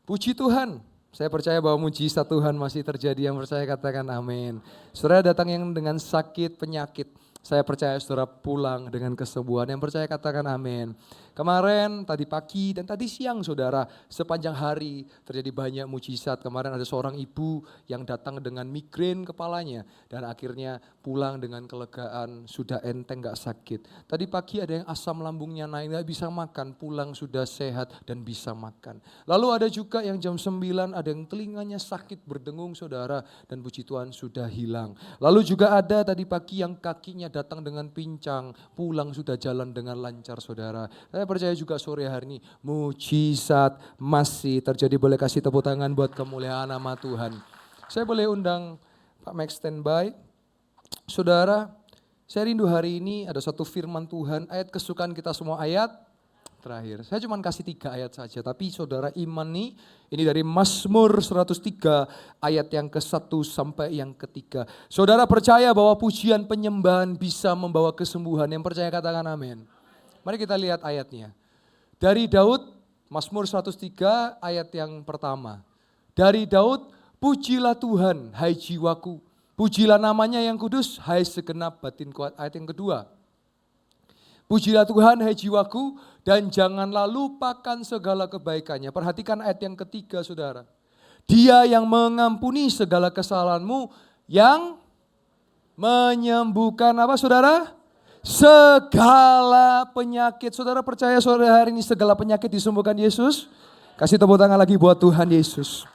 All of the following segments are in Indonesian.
Puji Tuhan, saya percaya bahwa mujizat Tuhan masih terjadi. Yang percaya katakan amin. Saudara datang yang dengan sakit, penyakit, saya percaya saudara pulang dengan kesembuhan. Yang percaya katakan amin. Kemarin, tadi pagi dan tadi siang saudara, sepanjang hari terjadi banyak mujizat. Kemarin ada seorang ibu yang datang dengan migrain kepalanya dan akhirnya pulang dengan kelegaan, sudah enteng gak sakit. Tadi pagi ada yang asam lambungnya naik, gak bisa makan, pulang sudah sehat dan bisa makan. Lalu ada juga yang jam 9 ada yang telinganya sakit berdengung saudara dan puji Tuhan sudah hilang. Lalu juga ada tadi pagi yang kakinya datang dengan pincang, pulang sudah jalan dengan lancar saudara. Saya percaya juga sore hari ini mujizat masih terjadi. Boleh kasih tepuk tangan buat kemuliaan nama Tuhan. Saya boleh undang Pak Max standby. Saudara, saya rindu hari ini ada satu firman Tuhan, ayat kesukaan kita semua, ayat terakhir. Saya cuma kasih 3 ayat saja, tapi saudara iman nih, ini dari Mazmur 103 ayat yang ke-1 sampai yang ke-3. Saudara percaya bahwa pujian penyembahan bisa membawa kesembuhan, yang percaya katakan amin. Mari kita lihat ayatnya. Dari Daud, Mazmur 103 ayat yang pertama. Dari Daud, pujilah Tuhan, hai jiwaku. Pujilah namanya yang kudus, hai segenap batin kuat. Ayat yang kedua. Pujilah Tuhan, hai jiwaku, dan janganlah lupakan segala kebaikannya. Perhatikan ayat yang ketiga, saudara. Dia yang mengampuni segala kesalahanmu, yang menyembuhkan apa, saudara? Segala penyakit. Saudara percaya sore hari ini segala penyakit disembuhkan Yesus? Kasih tepuk tangan lagi buat Tuhan Yesus.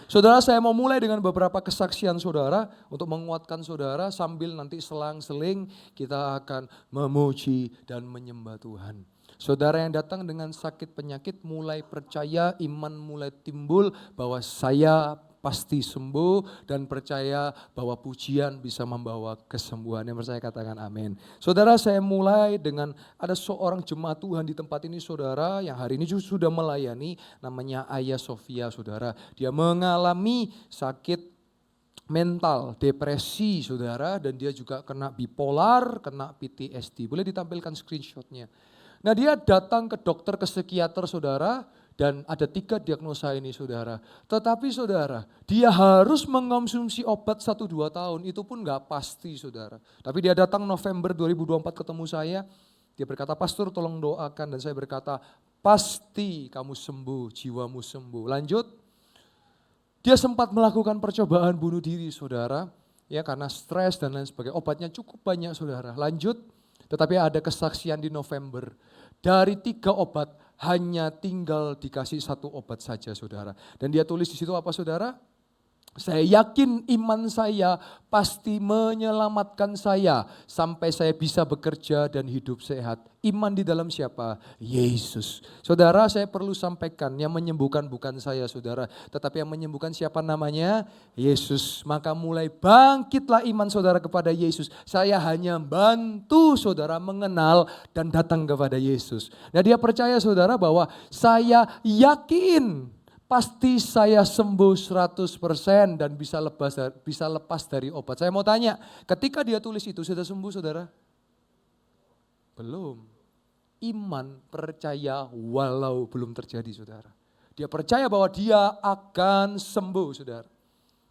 Saudara, saya mau mulai dengan beberapa kesaksian saudara untuk menguatkan saudara sambil nanti selang-seling kita akan memuji dan menyembah Tuhan. Saudara yang datang dengan sakit penyakit mulai percaya, iman mulai timbul bahwa saya pasti sembuh dan percaya bahwa pujian bisa membawa kesembuhan. Yang percaya katakan amin. Saudara, saya mulai dengan ada seorang jemaat Tuhan di tempat ini saudara yang hari ini sudah melayani, namanya Ayah Sofia saudara. Dia mengalami sakit mental, depresi saudara, dan dia juga kena bipolar, kena PTSD. Boleh ditampilkan screenshotnya. Nah dia datang ke dokter, ke psikiater saudara, dan ada 3 diagnosa ini saudara. Tetapi saudara, dia harus mengonsumsi obat 1-2 tahun, itu pun gak pasti saudara. Tapi dia datang November 2024 ketemu saya, dia berkata, pastor tolong doakan, dan saya berkata, pasti kamu sembuh, jiwamu sembuh. Lanjut, dia sempat melakukan percobaan bunuh diri saudara, ya karena stres dan lain sebagainya, obatnya cukup banyak saudara. Lanjut, tetapi ada kesaksian di November, dari 3 obat, hanya tinggal dikasih 1 obat saja saudara. Dan dia tulis di situ apa saudara? Saya yakin iman saya pasti menyelamatkan saya sampai saya bisa bekerja dan hidup sehat. Iman di dalam siapa? Yesus. Saudara, saya perlu sampaikan yang menyembuhkan bukan saya saudara, tetapi yang menyembuhkan siapa namanya? Yesus. Maka mulai bangkitlah iman saudara kepada Yesus. Saya hanya bantu saudara mengenal dan datang kepada Yesus. Nah dia percaya saudara bahwa saya yakin pasti saya sembuh 100% dan bisa lepas dari obat. Saya mau tanya, ketika dia tulis itu sudah sembuh saudara? Belum. Iman percaya walau belum terjadi saudara. Dia percaya bahwa dia akan sembuh saudara.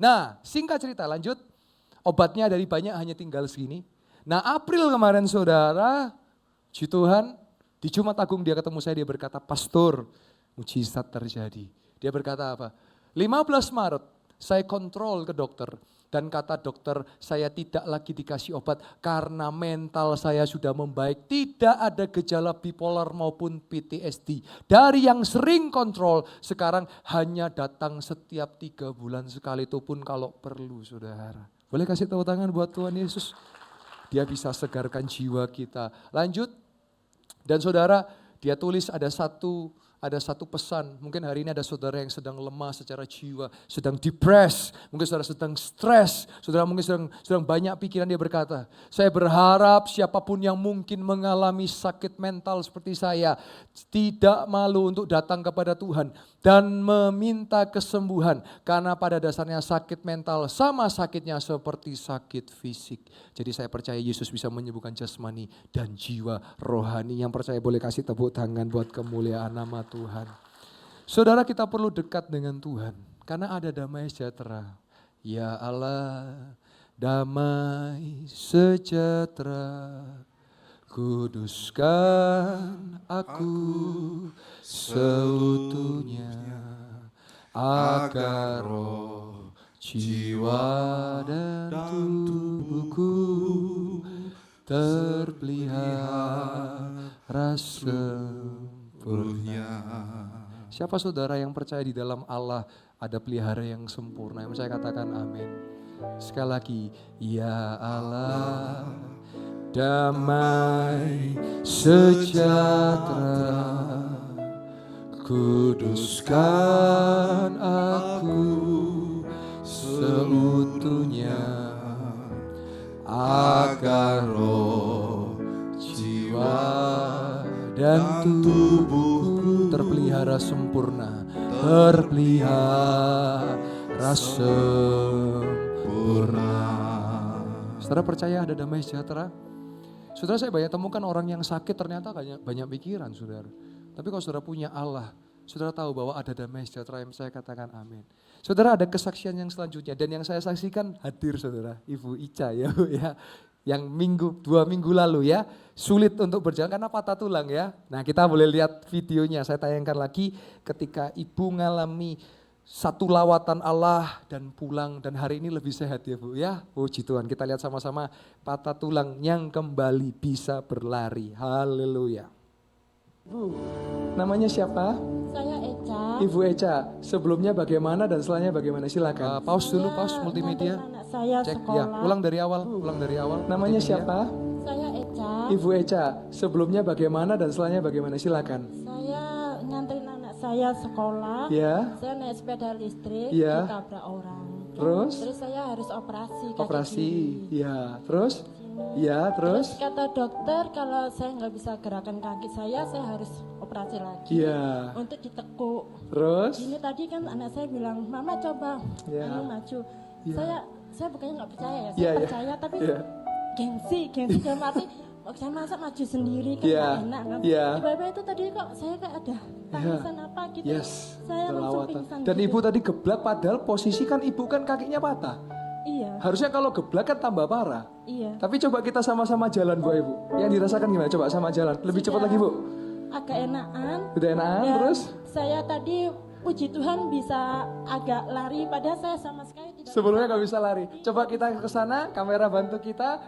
Nah singkat cerita lanjut, obatnya dari banyak hanya tinggal segini. Nah April kemarin saudara, puji Tuhan, di Jumat Agung dia ketemu saya, dia berkata, pastor mujizat terjadi. Dia berkata apa? 15 Maret saya kontrol ke dokter dan kata dokter saya tidak lagi dikasih obat karena mental saya sudah membaik. Tidak ada gejala bipolar maupun PTSD. Dari yang sering kontrol sekarang hanya datang setiap 3 bulan sekali, itu pun kalau perlu saudara. Boleh kasih tepuk tangan buat Tuhan Yesus? Dia bisa segarkan jiwa kita. Lanjut. Dan saudara, dia tulis ada satu pesan. Mungkin hari ini ada saudara yang sedang lemah secara jiwa, sedang depres, mungkin saudara sedang stres, saudara mungkin sedang banyak pikiran. Dia berkata, saya berharap siapapun yang mungkin mengalami sakit mental seperti saya, tidak malu untuk datang kepada Tuhan dan meminta kesembuhan. Karena pada dasarnya sakit mental sama sakitnya seperti sakit fisik. Jadi saya percaya Yesus bisa menyembuhkan jasmani dan jiwa rohani. Yang percaya boleh kasih tepuk tangan buat kemuliaan nama Tuhan. Saudara, kita perlu dekat dengan Tuhan karena ada damai sejahtera. Ya Allah, damai sejahtera, kuduskan aku seutuhnya, agar roh, jiwa dan tubuhku terpelihara sempurna. Siapa saudara yang percaya di dalam Allah ada pelihara yang sempurna? Yang saya katakan amin. Sekali lagi, ya Allah, damai sejahtera, kuduskan aku seutuhnya, agar roh, jiwa dan tubuhku terpelihara sempurna, terpelihara sempurna. Saudara percaya ada damai sejahtera? Saudara, saya banyak temukan orang yang sakit ternyata banyak pikiran, saudara. Tapi kalau saudara punya Allah, saudara tahu bahwa ada damai sejahtera, yang saya katakan amin. Saudara, ada kesaksian yang selanjutnya dan yang saya saksikan hadir saudara, Ibu Ica ya Bu ya. Yang 2 minggu lalu ya, sulit untuk berjalan karena patah tulang ya. Nah, kita boleh lihat videonya, saya tayangkan lagi ketika ibu mengalami satu lawatan Allah dan pulang dan hari ini lebih sehat ya Bu ya. Puji Tuhan, kita lihat sama-sama patah tulang yang kembali bisa berlari. Haleluya. Bu, namanya siapa? Saya Eca. Ibu Eca, sebelumnya bagaimana dan setelahnya bagaimana? Silakan. Pause dulu, pause multimedia. Anak saya Cek sekolah. ya, ulang dari awal, Namanya siapa? Saya Eca. Ibu Eca, sebelumnya bagaimana dan setelahnya bagaimana? Silakan. Saya nganterin anak saya sekolah. Ya. Saya naik sepeda listrik, Ya. ditabrak orang. Terus? Terus saya harus operasi kaki Operasi. kiri. Ya, terus? Sini. Ya, terus? Kata dokter kalau saya nggak bisa gerakan kaki saya harus operasi lagi. Ya. Untuk ditekuk. Terus? Ini tadi kan anak saya bilang, Mama coba Ya. maju. Ya. Saya bukannya nggak percaya ya, saya Ya, ya. percaya tapi Ya. gengsi dalam arti saya masa maju sendiri kan Ya. nggak enak kan. Ya. Tiba-tiba itu tadi kok saya kayak ada tangisan apa gitu. Yes. Saya langsung Lawatan. pingsan Dan gitu. ibu tadi geblak padahal posisi kan ibu kan kakinya patah. Iya, Harusnya kalau geblak kan tambah parah. iya. Tapi coba kita sama-sama jalan Bu Ibu. Yang dirasakan gimana? Coba sama jalan. Lebih cepat lagi Bu. Agak enakan. Udah enakan Dan terus? saya tadi puji Tuhan bisa agak lari padahal saya sama sekali tidak. Sebelumnya nggak bisa lari. Coba kita ke sana, kamera bantu kita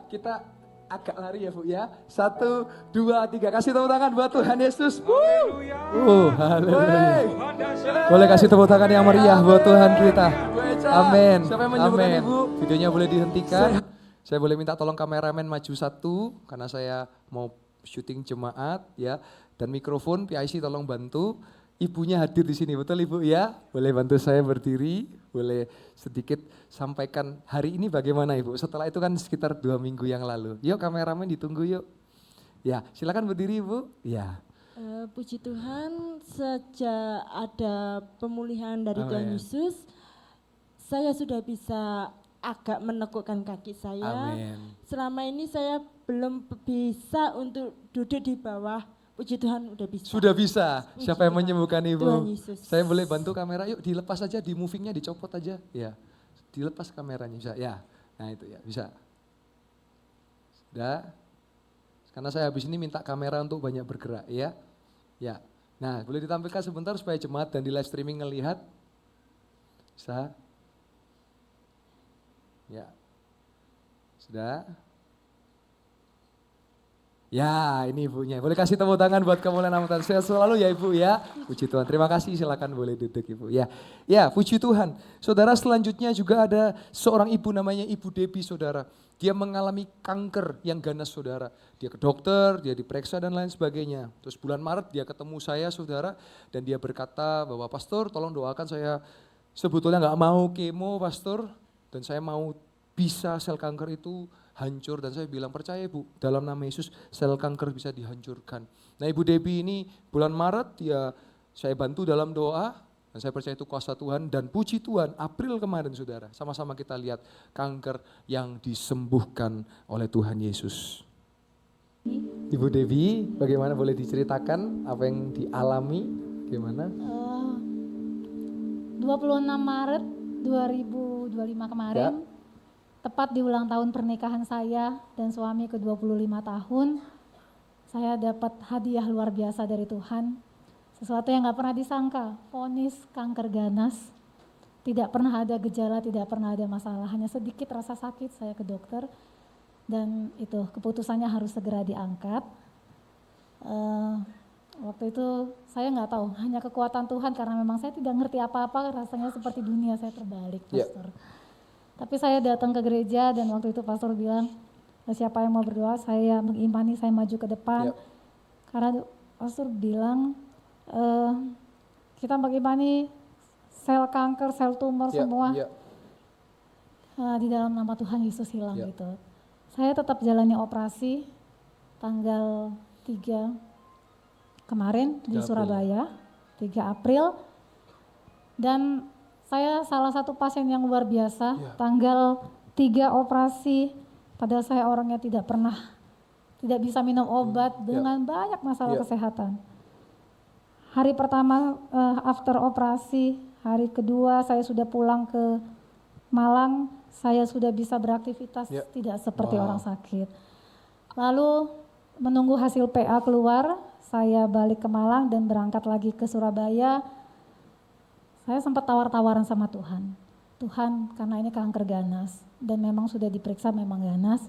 agak lari ya Bu ya. 1, 2, 3. Kasih tepuk tangan buat Tuhan Yesus. Haleluya. Boleh kasih tepuk tangan yang meriah buat Tuhan kita. Amin. Siapa yang menyembuhkan Amin. Ibu? Videonya boleh dihentikan. Saya boleh minta tolong kameramen maju 1 karena saya mau syuting jemaat ya. Dan mikrofon PIC tolong bantu. Ibunya hadir di sini, betul Ibu ya? Boleh bantu saya berdiri, boleh sedikit sampaikan hari ini bagaimana Ibu? Setelah itu kan sekitar 2 minggu yang lalu. Yuk kameramen ditunggu yuk. Ya, silakan berdiri Ibu. Ya. Puji Tuhan sejak ada pemulihan dari Tuhan Amin. Yesus, saya sudah bisa agak menekukkan kaki saya. Amin. Selama ini saya belum bisa untuk duduk di bawah. Puji Tuhan udah bisa. Sudah bisa. Siapa yang menyembuhkan Tuhan Ibu? Yesus. Saya boleh bantu kamera. Yuk dilepas aja, di movingnya dicopot aja. Ya, dilepas kameranya bisa. Ya, nah itu ya bisa. Sudah. Karena saya habis ini minta kamera untuk banyak bergerak ya. Ya. Nah boleh ditampilkan sebentar supaya jemaat dan di live streaming ngelihat. Bisa. Ya. Sudah. Ya ini ibunya, boleh kasih tepuk tangan buat kemuliaan nama Tuhan. Sehat selalu ya Ibu ya. Puji Tuhan, terima kasih, silakan boleh duduk Ibu ya. Ya puji Tuhan. Saudara, selanjutnya juga ada seorang ibu namanya Ibu Debbie saudara. Dia mengalami kanker yang ganas saudara. Dia ke dokter, dia diperiksa dan lain sebagainya. Terus bulan Maret dia ketemu saya saudara. Dan dia berkata bahwa pastor tolong doakan saya sebetulnya gak mau kemo pastor. Dan saya mau bisa sel kanker itu hancur, dan saya bilang percaya Ibu, dalam nama Yesus sel kanker bisa dihancurkan. Nah Ibu Debbie ini bulan Maret saya bantu dalam doa dan saya percaya itu kuasa Tuhan, dan puji Tuhan April kemarin saudara sama-sama kita lihat kanker yang disembuhkan oleh Tuhan Yesus. Ibu Debbie bagaimana, boleh diceritakan apa yang dialami gimana? 26 Maret 2025 kemarin, tepat di ulang tahun pernikahan saya dan suami ke-25 tahun, saya dapat hadiah luar biasa dari Tuhan. Sesuatu yang gak pernah disangka, vonis kanker ganas. Tidak pernah ada gejala, tidak pernah ada masalah, hanya sedikit rasa sakit, saya ke dokter. Dan itu keputusannya harus segera diangkat. Waktu itu saya nggak tahu, hanya kekuatan Tuhan karena memang saya tidak ngerti apa-apa, rasanya seperti dunia saya terbalik, pastor. Tapi saya datang ke gereja dan waktu itu pastor bilang, siapa yang mau berdoa, saya mengimani, saya maju ke depan. Karena pastor bilang, kita mengimani sel kanker, sel tumor semua di dalam nama Tuhan Yesus hilang gitu. Saya tetap jalani operasi tanggal 3 kemarin di Surabaya, 3 April. Dan saya salah satu pasien yang luar biasa, tanggal 3 operasi, padahal saya orangnya tidak bisa minum obat dengan banyak masalah kesehatan. Hari pertama after operasi, hari kedua saya sudah pulang ke Malang, saya sudah bisa beraktivitas tidak seperti orang sakit. Lalu menunggu hasil PA keluar, saya balik ke Malang dan berangkat lagi ke Surabaya. Saya sempat tawar-tawaran sama Tuhan. Tuhan, karena ini kanker ganas dan memang sudah diperiksa memang ganas.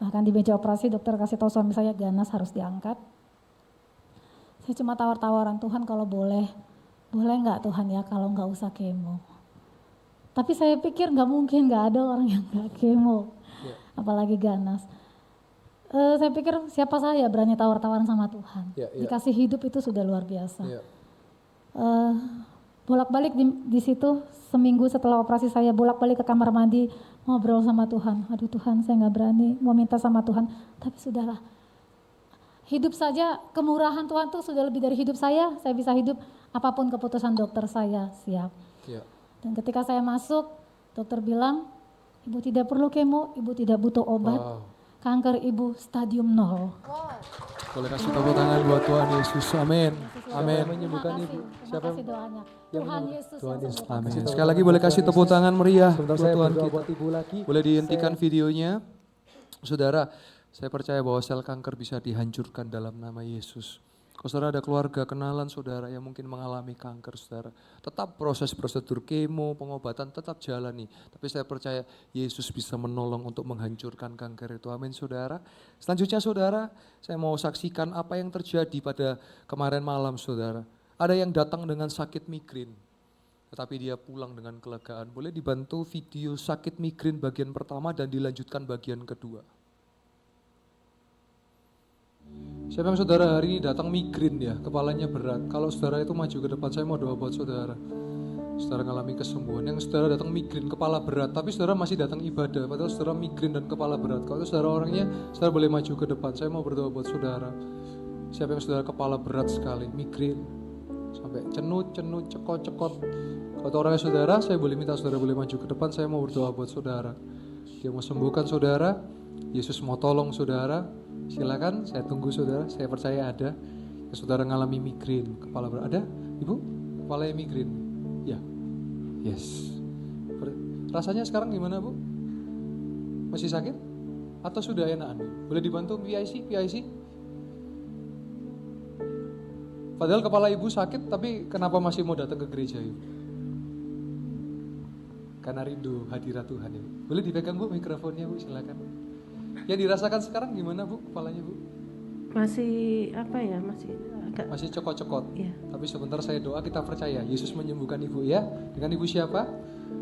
Bahkan di meja operasi dokter kasih tahu suami saya ganas harus diangkat. Saya cuma tawar-tawaran, Tuhan kalau boleh nggak Tuhan ya kalau nggak usah kemo. Tapi saya pikir nggak mungkin, nggak ada orang yang nggak kemo, apalagi ganas. Saya pikir siapa saya berani tawar-tawaran sama Tuhan. Dikasih hidup itu sudah luar biasa. Bolak-balik di situ, seminggu setelah operasi saya bolak-balik ke kamar mandi ngobrol sama Tuhan. Aduh Tuhan, saya nggak berani mau minta sama Tuhan, tapi sudahlah. Hidup saja, kemurahan Tuhan tuh sudah lebih dari hidup saya bisa hidup apapun keputusan dokter saya siap. Dan ketika saya masuk, dokter bilang, ibu tidak perlu kemo, ibu tidak butuh obat, kanker ibu stadium 0. Boleh kasih tepuk tangan buat Tuhan Yesus, amin. Amin. Menyembuhkan ibu. Terima kasih doanya. Tuhan Yesus yang sembuhkan. Amin. Sekali lagi boleh kasih tepuk tangan meriah buat Saya Tuhan berdoa kita. buat ibu lagi. Boleh dihentikan videonya. Saudara, saya percaya bahwa sel kanker bisa dihancurkan dalam nama Yesus. Kalau saudara ada keluarga, kenalan saudara yang mungkin mengalami kanker saudara, tetap proses prosedur kemo, pengobatan tetap jalani. Tapi saya percaya Yesus bisa menolong untuk menghancurkan kanker itu. Amin saudara. Selanjutnya saudara, saya mau saksikan apa yang terjadi pada kemarin malam saudara. Ada yang datang dengan sakit migrain, tetapi dia pulang dengan kelegaan. Boleh dibantu video sakit migrain bagian pertama dan dilanjutkan bagian kedua. Siapa yang saudara hari ini datang migrain ya, kepalanya berat. Kalau saudara itu maju ke depan, saya mau doa buat saudara. Saudara mengalami kesembuhan. Yang saudara datang migrain, kepala berat, tapi saudara masih datang ibadah. Padahal saudara migrain dan kepala berat. Kalau saudara orangnya, saudara boleh maju ke depan. Saya mau berdoa buat saudara. Siapa yang saudara kepala berat sekali, migrain, sampai cenut, cekot. Kalau orangnya saudara, saya boleh minta saudara boleh maju ke depan. Saya mau berdoa buat saudara. Dia mau sembuhkan saudara. Yesus mau tolong saudara. Silakan, saya tunggu saudara, saya percaya ada. Saudara ngalami migrain, kepala berat. Ada? Ibu? Kepalanya migrain? Ya. Yes. Rasanya sekarang gimana Bu? Masih sakit? Atau sudah enakan? Boleh dibantu PIC? Padahal kepala ibu sakit, tapi kenapa masih mau datang ke gereja Ibu? Karena rindu hadirat Tuhan Ibu. Boleh dipegang Bu mikrofonnya Bu, silakan. Yang dirasakan sekarang gimana Bu, kepalanya Bu? Masih apa ya, agak. Masih cokot-cokot. Iya. Tapi sebentar saya doa, kita percaya Yesus menyembuhkan Ibu ya. Dengan Ibu siapa?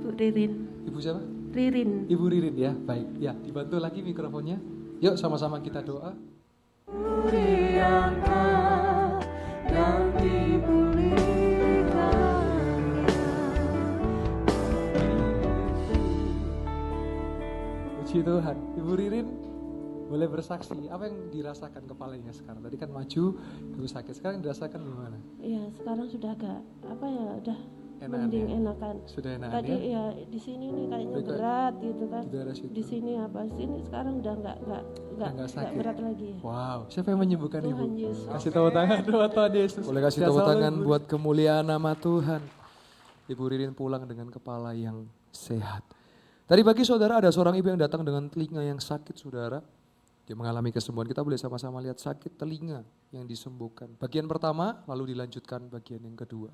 Bu Ririn. Ibu siapa? Ririn. Ibu Ririn ya, baik. Ya, dibantu lagi mikrofonnya. Yuk sama-sama kita doa. Puji Tuhan. Ibu Ririn boleh bersaksi, apa yang dirasakan kepalanya sekarang? Tadi kan maju, ibu sakit, sekarang dirasakan gimana? Iya, sekarang sudah agak udah Enakan mending ya? enakan. Sudah enakan Tadi ya? ya di sini nih kayaknya Udah kayak berat gitu kan. di daerah situ. Di sini sini sekarang udah nggak sakit. berat lagi. Wow, siapa yang menyembuhkan Ibu? Tuhan Yesus. Kasih tepuk tangan buat Tuhan Yesus. Boleh kasih tepuk tangan buat kemuliaan nama Tuhan. Ibu Ririn pulang dengan kepala yang sehat. Tadi bagi saudara ada seorang ibu yang datang dengan telinga yang sakit saudara. Dia mengalami kesembuhan. Kita boleh sama-sama lihat sakit telinga yang disembuhkan. Bagian pertama lalu dilanjutkan bagian yang kedua.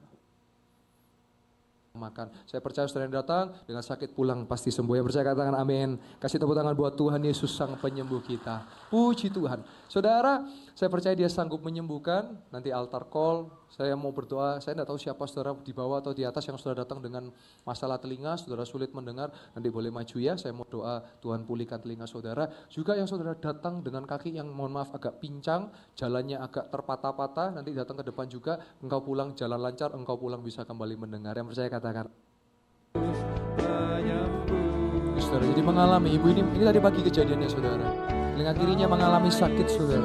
Makan. Saya percaya saudara yang datang dengan sakit pulang pasti sembuh. Yang percaya katakan amin. Kasih tepuk tangan buat Tuhan Yesus sang penyembuh kita. Puji Tuhan. Saudara, saya percaya dia sanggup menyembuhkan. Nanti altar call, saya mau berdoa. Saya tidak tahu siapa saudara di bawah atau di atas yang sudah datang dengan masalah telinga, saudara sulit mendengar. Nanti boleh maju ya, saya mau doa Tuhan pulihkan telinga saudara. Juga yang saudara datang dengan kaki yang mohon maaf agak pincang, jalannya agak terpatah-patah. Nanti datang ke depan juga, engkau pulang jalan lancar, engkau pulang bisa kembali mendengar. Yang percaya katakan. Saudara, jadi mengalami, ibu ini tadi pagi kejadiannya saudara. Telinga kirinya mengalami sakit saudara.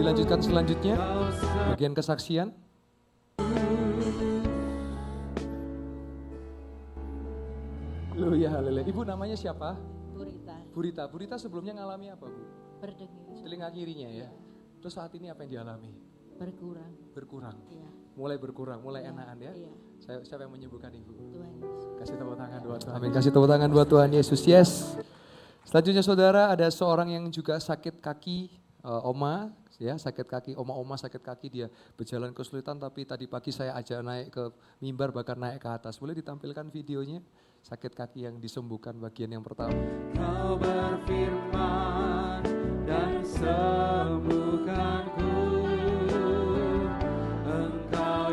Dilanjutkan selanjutnya, bagian kesaksian. Haleluya, haleluya. Ibu namanya siapa? Burita, Burita. Burita sebelumnya ngalami apa Bu? berdenging, Telinga kirinya ya. Terus saat ini apa yang dialami? berkurang. Berkurang. Iya, Mulai berkurang, mulai iya, enakan ya. Iya, Siapa yang menyembuhkan Ibu? Tuhan Yesus. Kasih tepuk tangan buat Tuhan. Amin. Kasih tepuk tangan buat Tuhan Yesus. Yes. Selanjutnya saudara, ada seorang yang juga sakit kaki, oma, ya sakit kaki, oma sakit kaki, dia berjalan kesulitan tapi tadi pagi saya ajak naik ke mimbar bahkan naik ke atas. Boleh ditampilkan videonya? Sakit kaki yang disembuhkan bagian yang pertama. Kau berfirman dan sembuhkanku.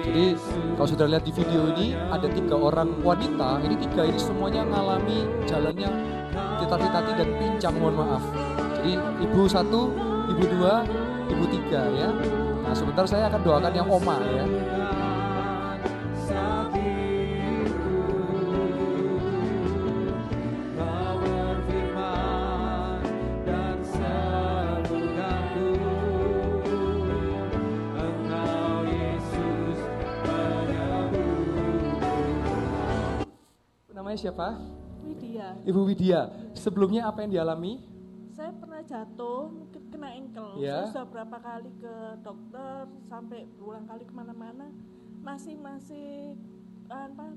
Jadi kalau sudah lihat di video ini ada 3 orang wanita, ini semuanya ngalami jalannya titati dan pincang, mohon maaf. Jadi ibu 1, ibu 2, ibu 3 ya. Nah sebentar saya akan doakan yang oma ya. Namanya siapa? Widya, Ibu Widya. Sebelumnya apa yang dialami? saya pernah jatuh, mungkin kena engkel. Ya. Saya sudah berapa kali ke dokter, sampai berulang kali kemana-mana, masih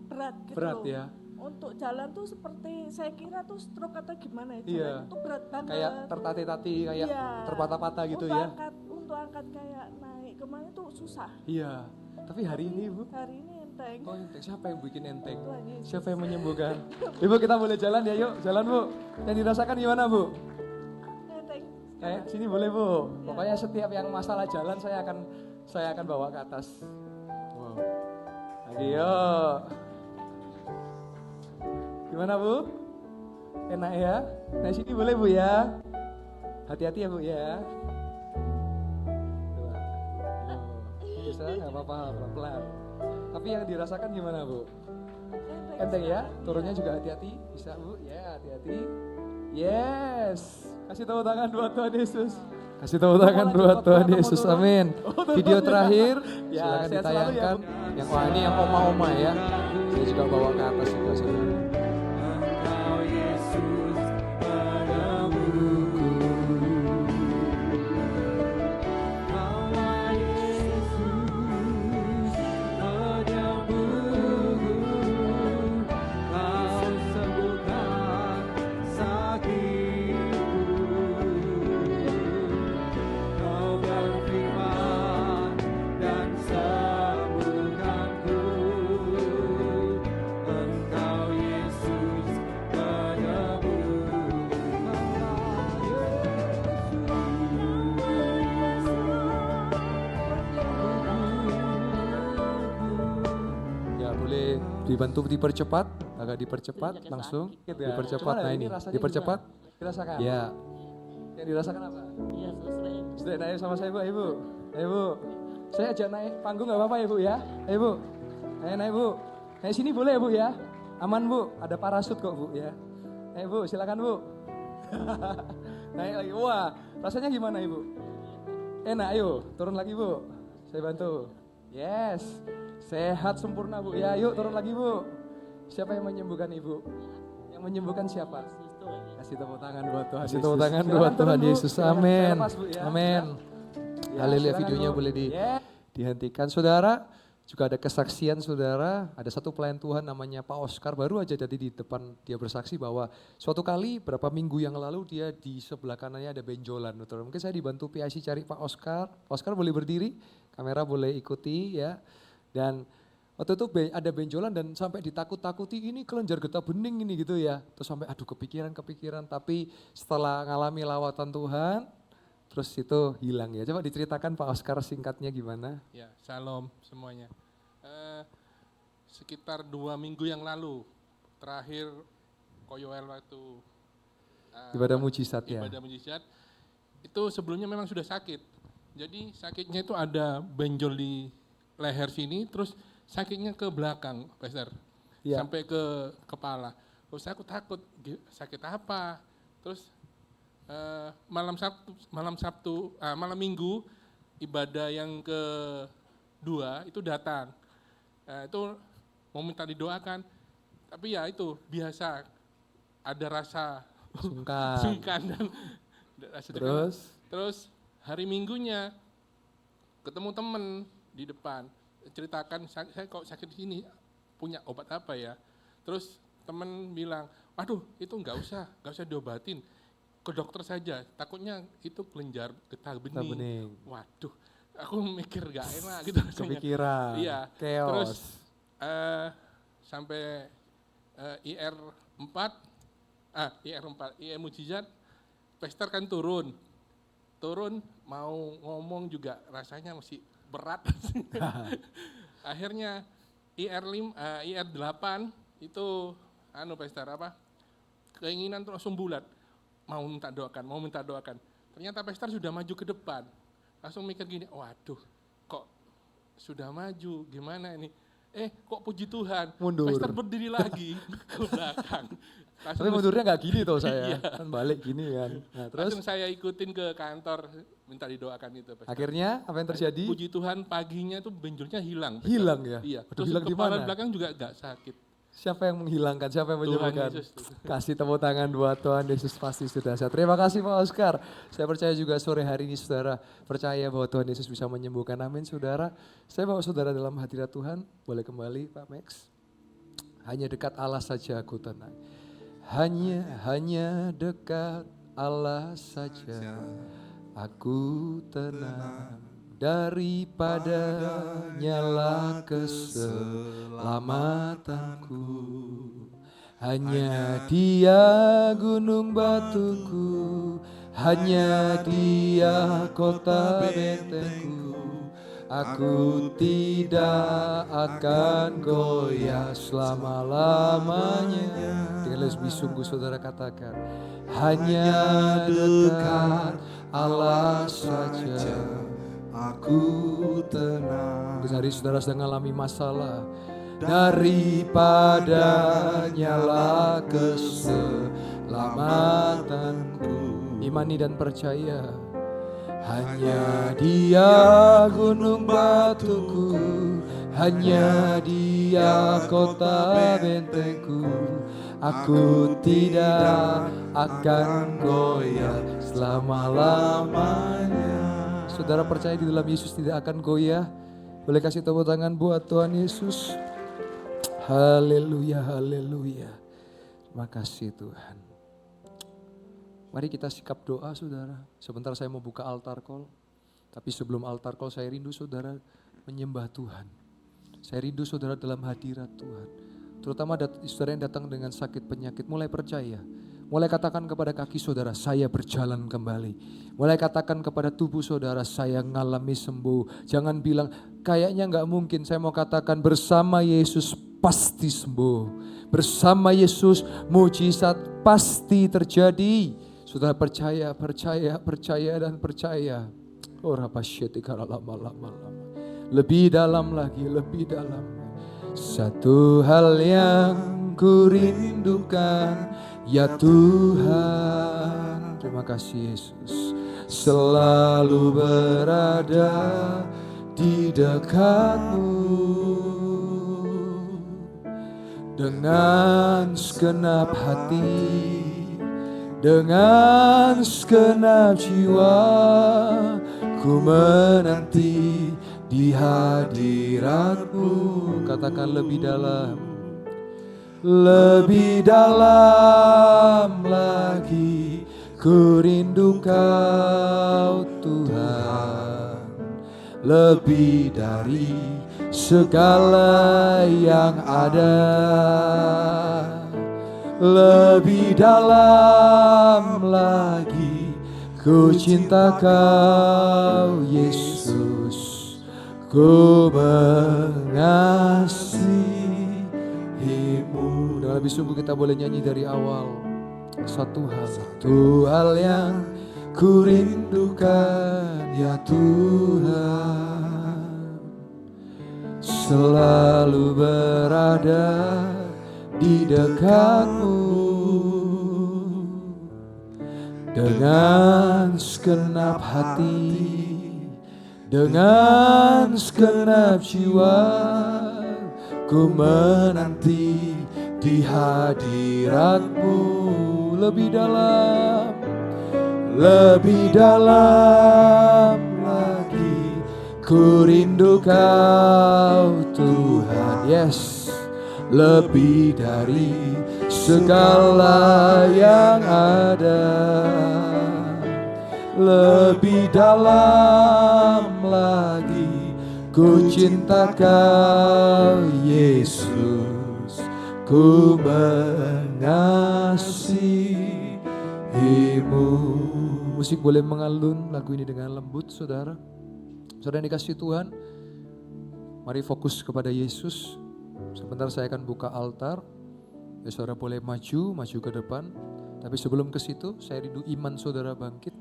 berat gitu Berat loh. ya. Untuk jalan tuh seperti saya kira tuh stroke atau gimana ya, Iya. jalan itu berat banget. Kayak tertati-tati, kayak Iya. terpatah-patah gitu Untuk ya. Untuk angkat kayak naik kemana tuh susah. Iya. Tapi hari ini Ibu, Hari ini enteng. oh enteng. Siapa yang bikin enteng? Tuhan Yesus. Siapa yang menyembuhkan? Ibu kita boleh jalan ya, yuk jalan Bu. Yang dirasakan gimana Bu? Enteng. Sini boleh Bu. Pokoknya setiap yang masalah jalan saya akan bawa ke atas. Wow. Lagi yuk. Gimana Bu? Enak ya? Nah sini boleh Bu ya. Hati-hati ya Bu ya. Bisa nggak apa-apa, pelan-pelan. Tapi yang dirasakan gimana Bu? Enteng ya? Turunnya juga hati-hati. Bisa Bu? Ya hati-hati. Yes. Kasih tepuk tangan buat Tuhan Yesus. Kasih tepuk tangan buat Tuhan Yesus. Amin. Video terakhir silakan ditayangkan. Yang wah ini yang oma-oma ya. Saya juga bawa ke atas juga saudara. Dibantu dipercepat, agak dipercepat langsung, dipercepat. Nah ini, dipercepat. Dirasakan. Ya. Yang dirasakan apa? Iya, sering. Sudah naik sama saya Bu, Ibu. Ayo Bu. Saya ajak naik panggung nggak apa-apa ya Bu ya? Ayo Bu, ayo naik Bu. Naik sini boleh ya Bu ya? Aman Bu, ada parasut kok Bu ya. Ayo Bu, silakan Bu. Naik lagi, wah rasanya gimana Ibu? Enak, ayo turun lagi Bu, saya bantu. Yes, sehat sempurna Bu ya, yuk turun lagi Bu. Siapa yang menyembuhkan Ibu? Yang menyembuhkan siapa? Kasih tepuk tangan buat Tuhan Yesus. Kasih tepuk tangan buat Tuhan Yesus, amin. Amin. Haleluya, videonya boleh dihentikan. Saudara, juga ada kesaksian saudara, ada satu pelayan Tuhan namanya Pak Oscar, baru aja tadi di depan dia bersaksi bahwa suatu kali berapa minggu yang lalu dia di sebelah kanannya ada benjolan. Betul. Mungkin saya dibantu PIC cari Pak Oscar. Pak Oscar boleh berdiri, kamera boleh ikuti ya. Dan waktu itu ada benjolan dan sampai ditakut-takuti ini kelenjar getah bening ini gitu ya. Terus sampai aduh kepikiran, tapi setelah ngalami lawatan Tuhan, terus itu hilang ya. Coba diceritakan Pak Oscar singkatnya gimana? Ya, shalom semuanya. Sekitar 2 minggu yang lalu, terakhir Koyoel waktu Ibadah mujizat ya. ibadah mujizat, itu sebelumnya memang sudah sakit. Jadi sakitnya itu ada benjol di leher sini, terus sakitnya ke belakang, Pastor. Ya. Sampai ke kepala. Terus aku takut, sakit apa? Terus malam Minggu ibadah yang kedua itu datang. Itu mau minta didoakan, tapi ya itu biasa ada rasa sungkan dan rasa terus hari Minggunya ketemu temen di depan, ceritakan saya kok sakit di sini, punya obat apa ya? Terus temen bilang, aduh itu nggak usah diobatin, ke dokter saja, takutnya itu kelenjar getah bening. Waduh, aku mikir gak enak gitu rasanya. Kepikiran, iya. chaos. Terus sampai IR 4, IR mujizat, Pastor kan turun mau ngomong juga rasanya masih berat. Akhirnya IR 8 itu Pastor keinginan tuh langsung bulat. Mau minta doakan. Ternyata Pastor sudah maju ke depan. Langsung mikir gini, waduh kok sudah maju, gimana ini? Kok puji Tuhan, mundur. Pastor berdiri lagi ke belakang. Tapi mundurnya nggak gini tuh saya, kan balik gini kan. Nah, terus langsung saya ikutin ke kantor, minta didoakan itu. Pastor. Akhirnya apa yang terjadi? Puji Tuhan paginya tuh benjolnya hilang. Pastor. Hilang ya? Iya, Terus terus hilang di kepala mana? belakang juga gak sakit. Siapa yang menghilangkan, siapa yang menyembuhkan? Yesus. Kasih tepuk tangan buat Tuhan Yesus, pasti sudah sehat. Terima kasih Pak Oscar. Saya percaya juga sore hari ini saudara percaya bahwa Tuhan Yesus bisa menyembuhkan. Amin saudara. Saya bawa saudara dalam hadirat Tuhan. Boleh kembali Pak Max. Hanya dekat Allah saja aku tenang. Hanya dekat Allah saja aku tenang. Daripada nyala keselamatanku, hanya Dia gunung batuku, hanya Dia kota bentengku. Aku tidak akan goyah selama-lamanya. Dengan lebih sungguh saudara katakan, hanya dekat Allah saja aku tenang. Mungkin hari saudara sedang mengalami masalah, daripada nyala keselamatanku. Imani dan percaya, hanya Dia gunung batuku, hanya Dia kota bentengku. Aku tidak akan goyah selama-lamanya. Saudara percaya di dalam Yesus tidak akan goyah? Boleh kasih tepuk tangan buat Tuhan Yesus. Haleluya, haleluya. Terima kasih Tuhan. Mari kita sikap doa saudara. Sebentar saya mau buka altar call. Tapi sebelum altar call saya rindu saudara menyembah Tuhan. Saya rindu saudara dalam hadirat Tuhan. Terutama saudara yang datang dengan sakit penyakit, mulai percaya. Mulai katakan kepada kaki saudara, saya berjalan kembali. Mulai katakan kepada tubuh saudara, saya ngalami sembuh. Jangan bilang, kayaknya gak mungkin. Saya mau katakan bersama Yesus pasti sembuh. Bersama Yesus mujizat pasti terjadi. Saudara percaya dan percaya. Oh rapasyati karalama-lama-lama. lebih dalam lagi, lebih dalam. Satu hal yang ku rindukan, ya Tuhan. Terima kasih Yesus. Selalu berada di dekatmu dengan segenap hati, dengan segenap jiwa, ku menanti di hadiratmu. Katakan lebih dalam, lebih dalam lagi, ku rindu Kau Tuhan, lebih dari segala yang ada, lebih dalam lagi, ku cinta Kau Yesus, ku mengasihimu. Dengan lebih sungguh kita boleh nyanyi dari awal. Satu hal yang ku rindukan, ya Tuhan, selalu berada di dekatmu dengan segenap hati, dengan segenap jiwa, ku menanti di hadiratmu. Lebih dalam, lebih dalam lagi, ku rindu Kau Tuhan. Yes, lebih dari segala yang ada, lebih dalam lagi, ku cinta Kau Yesus, ku mengasihimu. Musik boleh mengalun lagu ini dengan lembut, saudara. Saudara yang dikasihi Tuhan, mari fokus kepada Yesus. Sebentar saya akan buka altar. Ya, saudara boleh maju ke depan. Tapi sebelum ke situ, saya rindu iman saudara bangkit.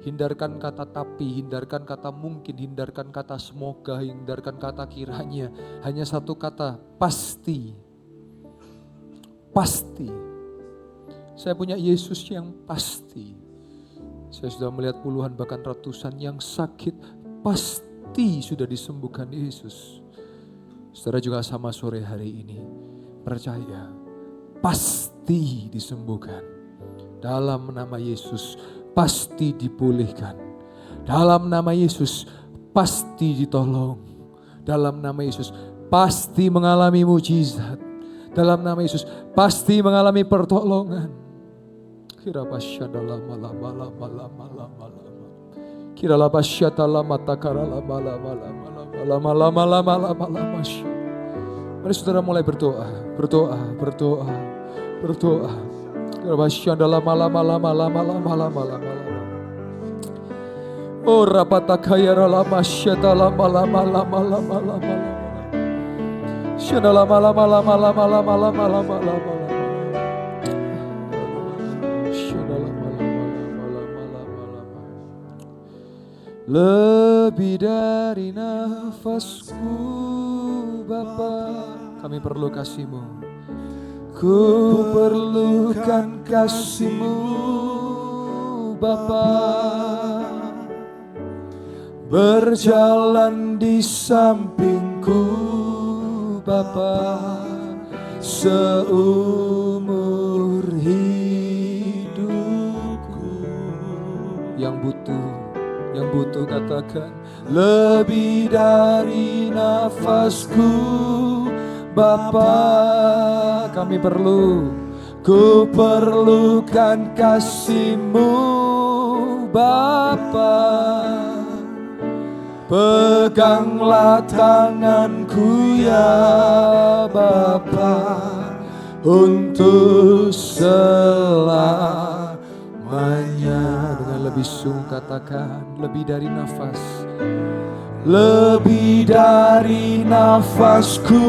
Hindarkan kata tapi, hindarkan kata mungkin, hindarkan kata semoga, hindarkan kata kiranya. Hanya satu kata, pasti. Pasti. Saya punya Yesus yang pasti. Saya sudah melihat puluhan bahkan ratusan yang sakit, pasti sudah disembuhkan Yesus. Saudara juga sama sore hari ini, percaya, pasti disembuhkan. Dalam nama Yesus, pasti dipulihkan. Dalam nama Yesus, pasti ditolong. Dalam nama Yesus, pasti mengalami mujizat. Dalam nama Yesus, pasti mengalami pertolongan. Kira pasyada lama lama lama lama lama lama. Kira la pasyata lama takara lama lama lama lama lama lama lama lama. Mari saudara mulai berdoa, berdoa, berdoa, berdoa. Kira pasyada lama lama lama lama lama lama lama lama. Oh rapatakaya lama syata lama lama lama lama lama lama. Syada lama lama lama lama lama lama lama lama. Lebih dari nafasku Bapa, kami perlu kasih-Mu. Ku perlukan kasih-Mu Bapa, berjalan di sampingku Bapa, seumur hidupku. Yang butuh katakan, lebih dari nafasku Bapa, kami perlu, ku perlukan kasih-Mu Bapa, peganglah tanganku ya Bapa, untuk selamanya. Dengan lebih sungguh katakan, lebih dari nafas, lebih dari nafasku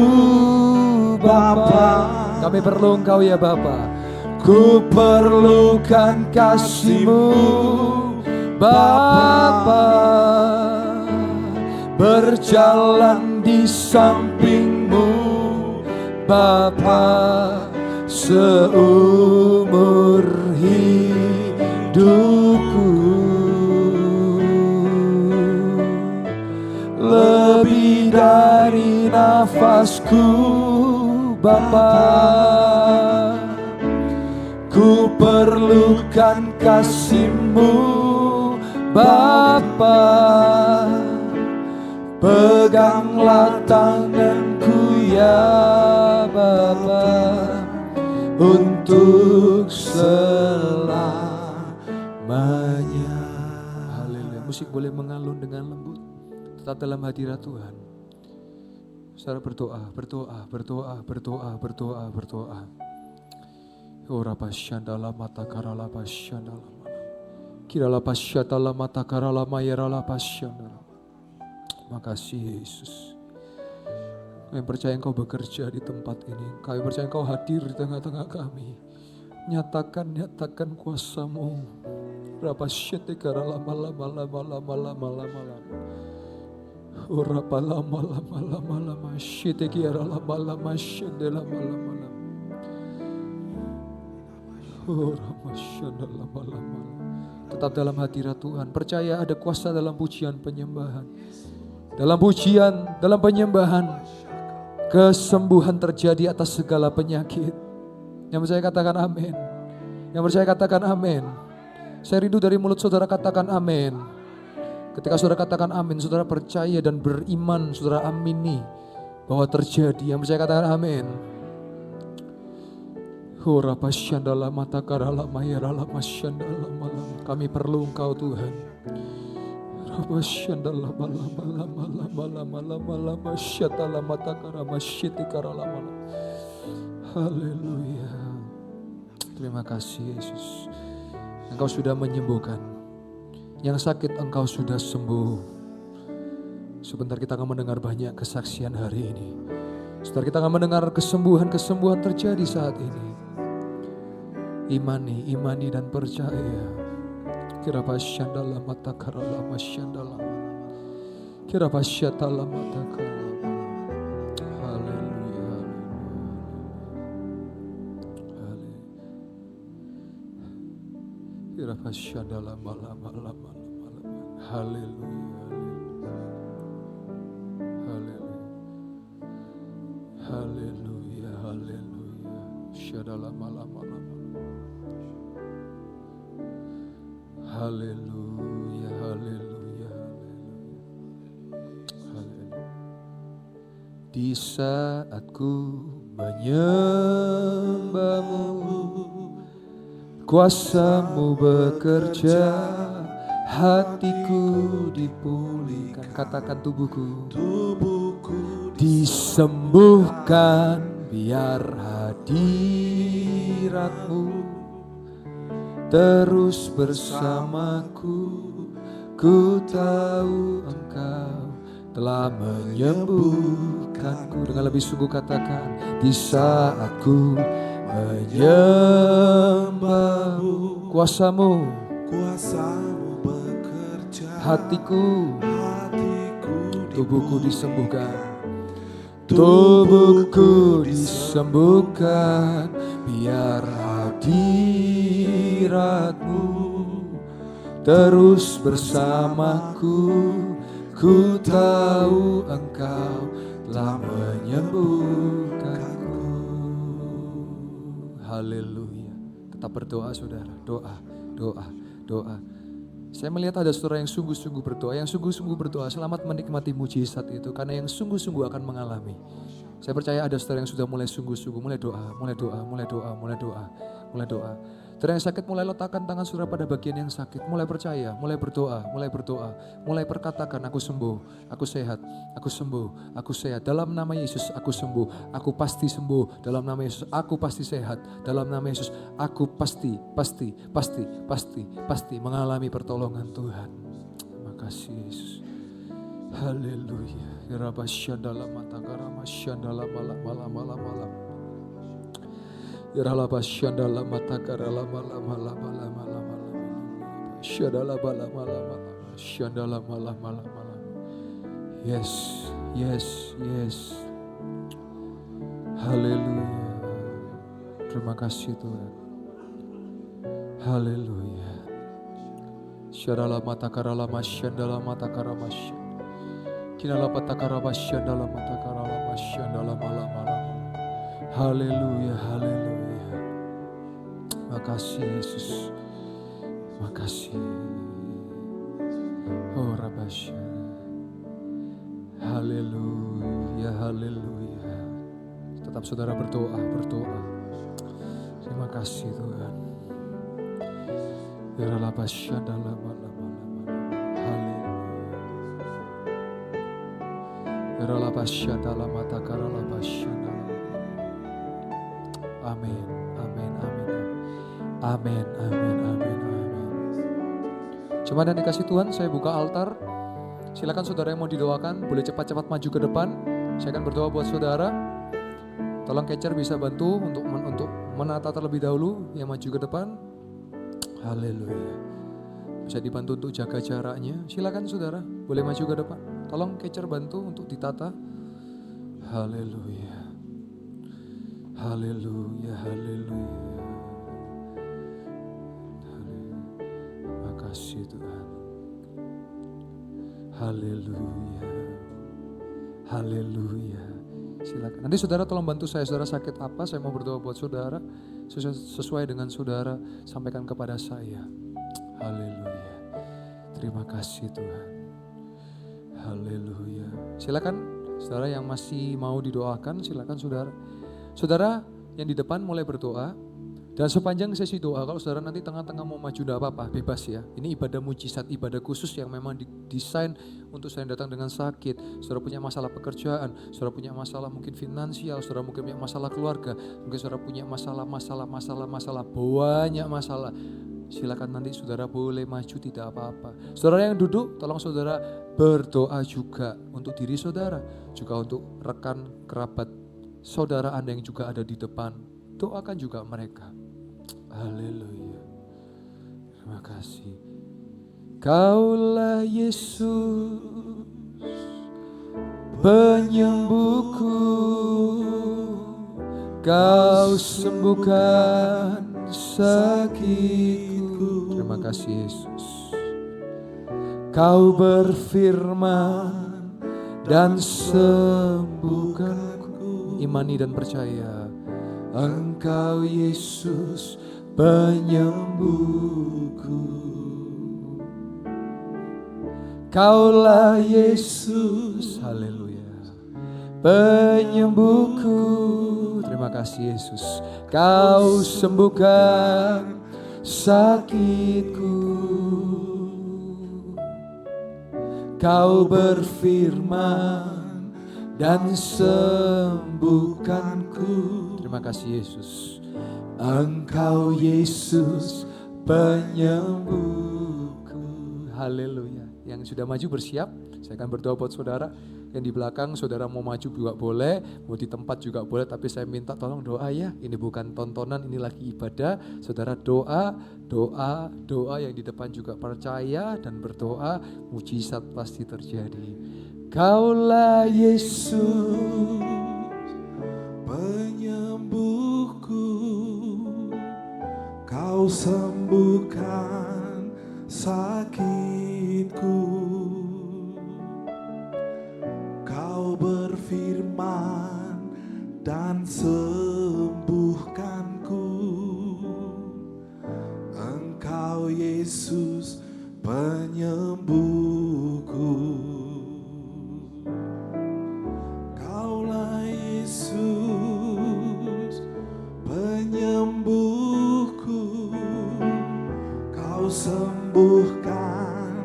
Bapa, kami perlu Engkau ya Bapa, ku perlukan kasih-Mu Bapa, berjalan di sampingmu Bapa seumur hidupku. Lebih dari nafasku Bapa, ku perlukan kasih-Mu Bapa. Peganglah tanganku ya Bapa untuk selamanya. Haleluya. Musik boleh mengalun dengan lembut, tetap dalam hadirat Tuhan. Saudara berdoa, berdoa, berdoa, berdoa, berdoa, berdoa. Ora pasyandala mata karala pasyandala. Kirala pasyatala mata karala mayarala pasyandala. Makasih Yesus. Kami percaya Engkau bekerja di tempat ini. Kami percaya Engkau hadir di tengah-tengah kami. Nyatakan kuasa-Mu. Rapasyete karala malam. Ora pala malam. Syete kirala malam. Syendela malam. Ora masyandala malam. Tetap dalam hadirat Tuhan. Percaya ada kuasa dalam pujian penyembahan. Dalam pujian, dalam penyembahan, kesembuhan terjadi atas segala penyakit. Yang percaya katakan amin. Yang percaya katakan amin. Saya rindu dari mulut saudara katakan amin. Ketika saudara katakan amin, saudara percaya dan beriman, saudara amini bahwa terjadi. Yang percaya katakan amin. Kami perlu Engkau Tuhan. Haleluya. Terima kasih Yesus. Engkau sudah menyembuhkan. Yang sakit Engkau sudah sembuh. Sebentar kita akan mendengar banyak kesaksian hari ini. Sebentar kita akan mendengar kesembuhan terjadi saat ini. Imani dan percaya. Kira pasyandala mata karala masyandala. Kira pasyatala mata karala. Haleluya. Kira pasyandala malam. Haleluya. Haleluya. Syadala malam. Haleluya. Di saat ku menyembah-Mu, kuasa-Mu bekerja, hatiku dipulihkan. Katakan tubuhku disembuhkan, biar hadirat-Mu terus bersamaku. Ku tahu Engkau telah menyembuhkanku. Dengan lebih sungguh katakan, di saat ku menyembah-Mu, kuasa-Mu bekerja, hatiku tubuhku disembuhkan. Tubuhku disembuhkan, biar hadirat-Mu terus bersamaku. Ku tahu Engkau telah menyembuhkanku. Haleluya. Tetap berdoa saudara, doa. Saya melihat ada saudara yang sungguh-sungguh berdoa, selamat menikmati mujizat itu, karena yang sungguh-sungguh akan mengalami. Saya percaya ada saudara yang sudah mulai sungguh-sungguh, mulai doa. Saudara yang sakit mulai letakkan tangan saudara pada bagian yang sakit, mulai percaya, mulai berdoa, mulai perkatakan, aku sembuh, aku sehat, aku sembuh, aku sehat. Dalam nama Yesus aku sembuh, aku pasti sembuh. Dalam nama Yesus aku pasti sehat. Dalam nama Yesus aku pasti mengalami pertolongan Tuhan. Terima kasih Yesus. Haleluya. Rabasyandala matakara masyandala malam. Irala basyandala matakara malam. Syadala malam. Syandala malam. Yes, yes, yes. Haleluya. Terima kasih Tuhan. Haleluya. Syarala mata karala masyandala mata karamasya. Kinala patakara masyandala mata karala masyandala malam malam. Haleluya, haleluya. Makasih Yesus. Makasih. Oh Rabasya. Haleluya, haleluya. Tetap saudara berdoa, berdoa. Terima kasih Tuhan. Biarlah Basya dalam malam-malam. Haleluya. Biarlah Basya dalam mata karala Basya dalam. Amin, amin, amin, amin, amin, amin, amin. Cuma dan dikasih Tuhan, saya buka altar. Silakan saudara yang mau didoakan, boleh cepat-cepat maju ke depan. Saya akan berdoa buat saudara. Tolong catcher bisa bantu untuk menata terlebih dahulu yang maju ke depan. Haleluya. Bisa dibantu untuk jaga jaraknya. Silakan saudara, boleh maju ke depan. Tolong catcher bantu untuk ditata. Haleluya. Haleluya, haleluya. Makasih Tuhan. Haleluya. Haleluya. Silakan. Nanti saudara tolong bantu saya, saudara sakit apa, saya mau berdoa buat saudara. Sesuai dengan saudara, sampaikan kepada saya. Haleluya. Terima kasih Tuhan. Haleluya. Silakan saudara yang masih mau didoakan, silakan saudara. Saudara yang di depan mulai berdoa. Dan sepanjang sesi doa, kalau saudara nanti tengah-tengah mau maju, tidak apa-apa, bebas ya. Ini ibadah mujizat, ibadah khusus yang memang didesain untuk saudara datang dengan sakit. Saudara punya masalah pekerjaan, saudara punya masalah mungkin finansial, saudara mungkin punya masalah keluarga, mungkin saudara punya masalah, banyak masalah. Silakan nanti saudara boleh maju, tidak apa-apa. Saudara yang duduk, tolong saudara berdoa juga untuk diri saudara, juga untuk rekan kerabat saudara Anda yang juga ada di depan. Doakan juga mereka. Haleluya. Terima kasih. Kaulah Yesus, penyembuhku. Kau sembuhkan sakitku. Terima kasih Yesus. Kau berfirman dan sembuhkanku. Imani dan percaya. Engkau Yesus penyembuhku. Kaulah Yesus, haleluya, penyembuhku. Terima kasih Yesus. Kau sembuhkan sakitku. Kau berfirman dan sembuhkanku. Terima kasih Yesus. Engkau Yesus penyembuhku. Haleluya. Yang sudah maju bersiap, saya akan berdoa buat saudara. Yang di belakang saudara mau maju juga boleh, mau di tempat juga boleh, tapi saya minta tolong doa ya. Ini bukan tontonan, ini lagi ibadah. Saudara doa yang di depan juga percaya dan berdoa, mujizat pasti terjadi. Kaulah Yesus penyembuhku, kau sembuhkan sakitku. Kau berfirman dan sembuhkanku. Engkau Yesus penyembuhku. Kaulah Yesus penyembuhku. Kau sembuhkan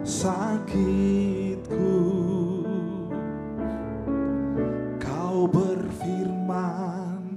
sakitku. Kau berfirman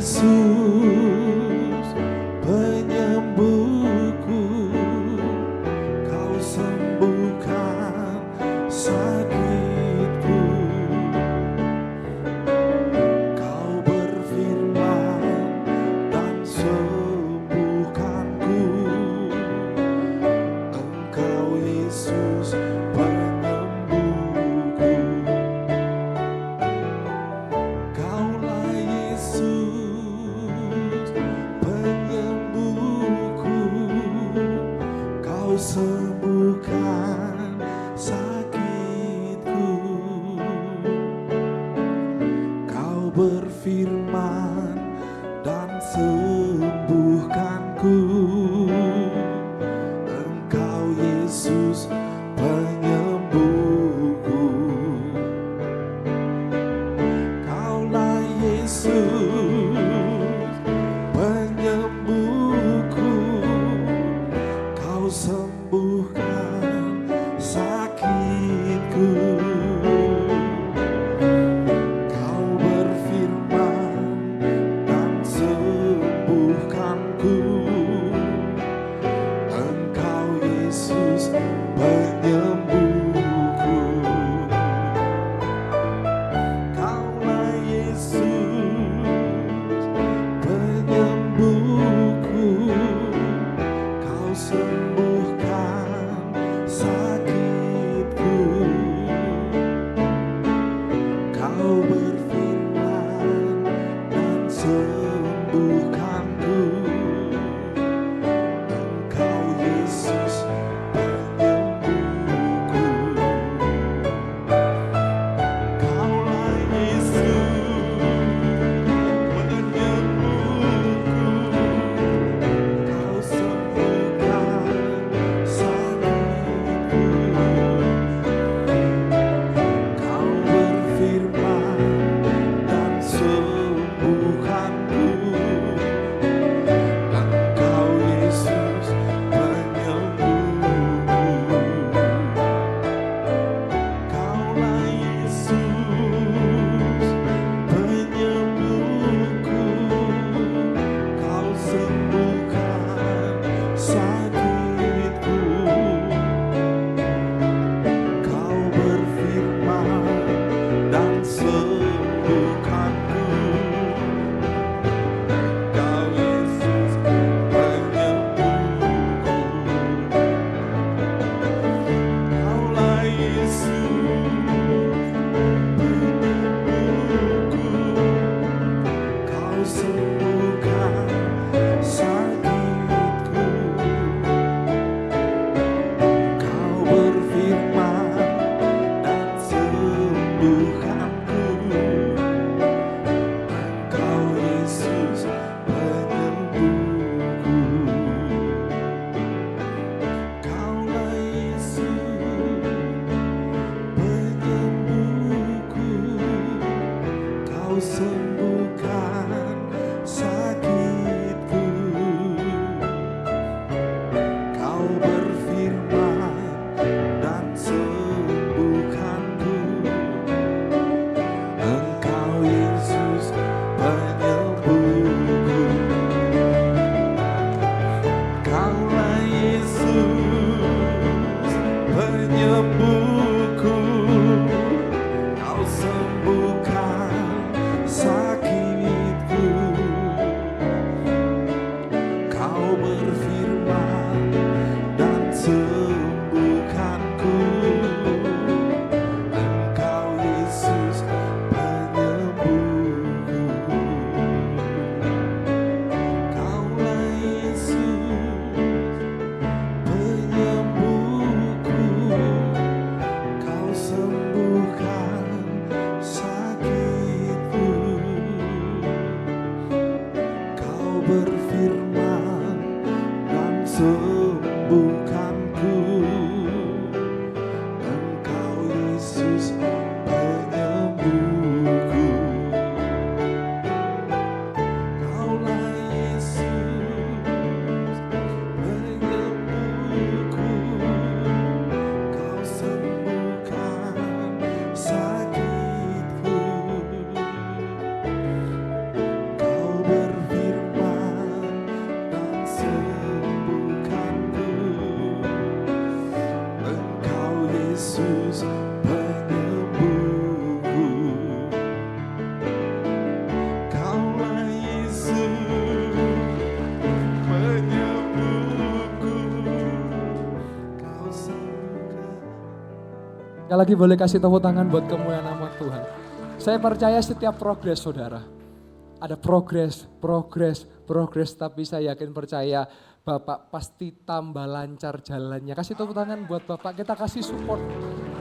Yesus, penyembuhku, Kau sembuhkan sakitku. Kau berfirman dan sembuhkanku. Engkau Yesus, penyembuhku. Kaulah Yesus, penyembuhku. Kau sembuhkan sakitku. Kau berfirman dan sembuhkanku. Engkau Yesus, penyembuhku. Kaulah Yesus, penyembuhku. Kau sembuhkan sakitku. Kau berfirman dan sembuhkanku. Engkau Yesus, penyembuhku. Kaulah Yesus, penyembuhku. Kau sembuhkan sakitku. Kau berfirman dan sembuhkanku. Engkau Yesus, penyembuhku. Kaulah Yesus, penyembuhku. Kau sembuhkan sakitku. Kau berfirman dan sembuhkanku. Engkau Yesus, penyembuhku. Kaulah Yesus, penyembuhku. Kau sembuhkan sakitku. Kau berfirman dan sembuhkanku. Kau Yesus, penyembuhku. Kaulah Yesus, penyembuhku. Kau sembuhkan sakitku. Kau berfirman dan sembuhkanku. Engkau Yesus, penyembuhku. Kaulah Yesus, penyembuhku. Kau sembuhkan sakitku. Kau berfirman dan sembuhkanku. Engkau Yesus, penyembuhku. Kaulah Yesus, penyembuhku. Kau sembuhkan sakitku. Kau berfirman dan sembuhkanku. Engkau Yesus, penyembuhku. Kaulah Yesus, penyembuhku. Kau sembuhkan sakitku. Kau berfirman dan sembuhkanku. Engkau Yesus, penyembuhku. Kaulah Yesus, penyembuhku. Kau sembuhkan sakitku. Kau Sekali lagi boleh kasih tepuk tangan buat kemuliaan nama Tuhan. Saya percaya setiap progres saudara. Ada progres, tapi saya yakin percaya Bapak pasti tambah lancar jalannya. Kasih tepuk tangan buat Bapak, kita kasih support.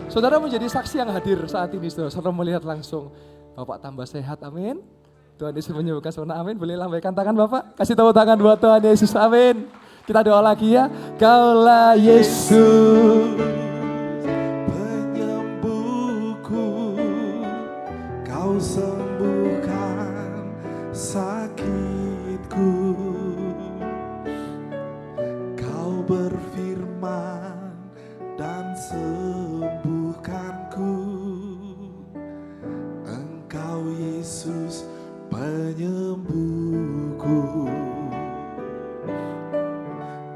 Saudara menjadi saksi yang hadir saat ini, saudara melihat langsung. Bapak tambah sehat, amin. Tuhan Yesus menyembuhkan saudara, amin. Boleh lambaikan tangan Bapak, kasih tepuk tangan buat Tuhan Yesus, amin. Kita doa lagi ya. Kaulah Yesus, penyembuhku, kau sembuhkan sakitku, kau berfirman dan sembuhkanku, engkau Yesus penyembuhku.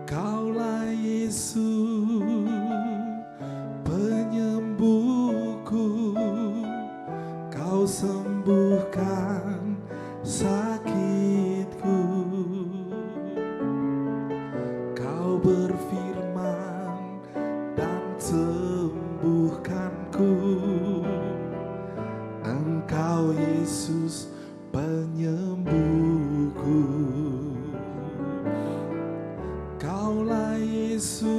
Kaulah Yesus penyembuhku, kau sembuhkan sakitku, kau berfirman dan sembuhkanku, engkau Yesus penyembuhku. Kaulah Yesus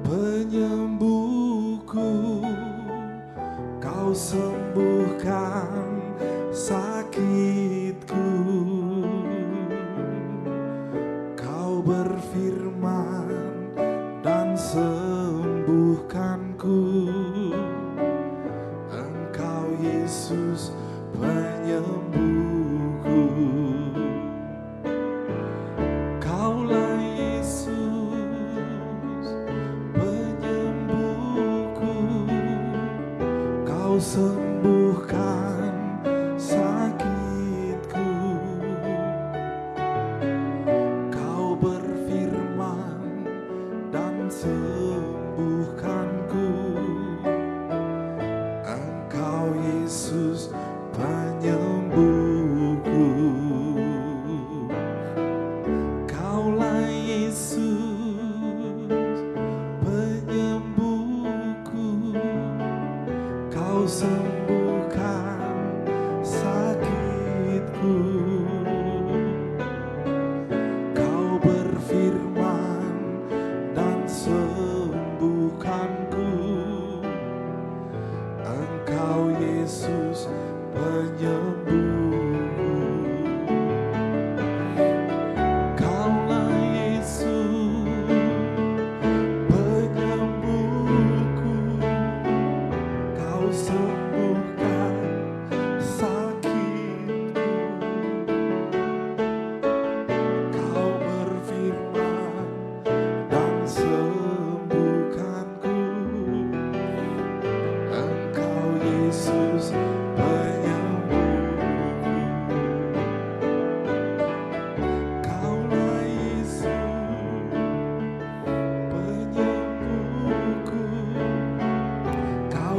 penyembuhku, kau sembuhkan sakitku, kau berfirman dan sembuhkanku, engkau Yesus penyembuhku. Kaulah Yesus penyembuhku, kau sembuhkan sakitku, kau berfirman dan sembuhkanku, engkau Yesus penyembuhku. Kaulah Yesus penyembuhku, kau sembuhkan sakitku, kau berfirman dan sembuhkanku, engkau Yesus penyembuhku. Kaulah Yesus penyembuhku, kau sembuhkan sakitku, kau berfirman dan sembuhkanku, engkau Yesus penyembuhku. Kaulah Yesus penyembuhku, kau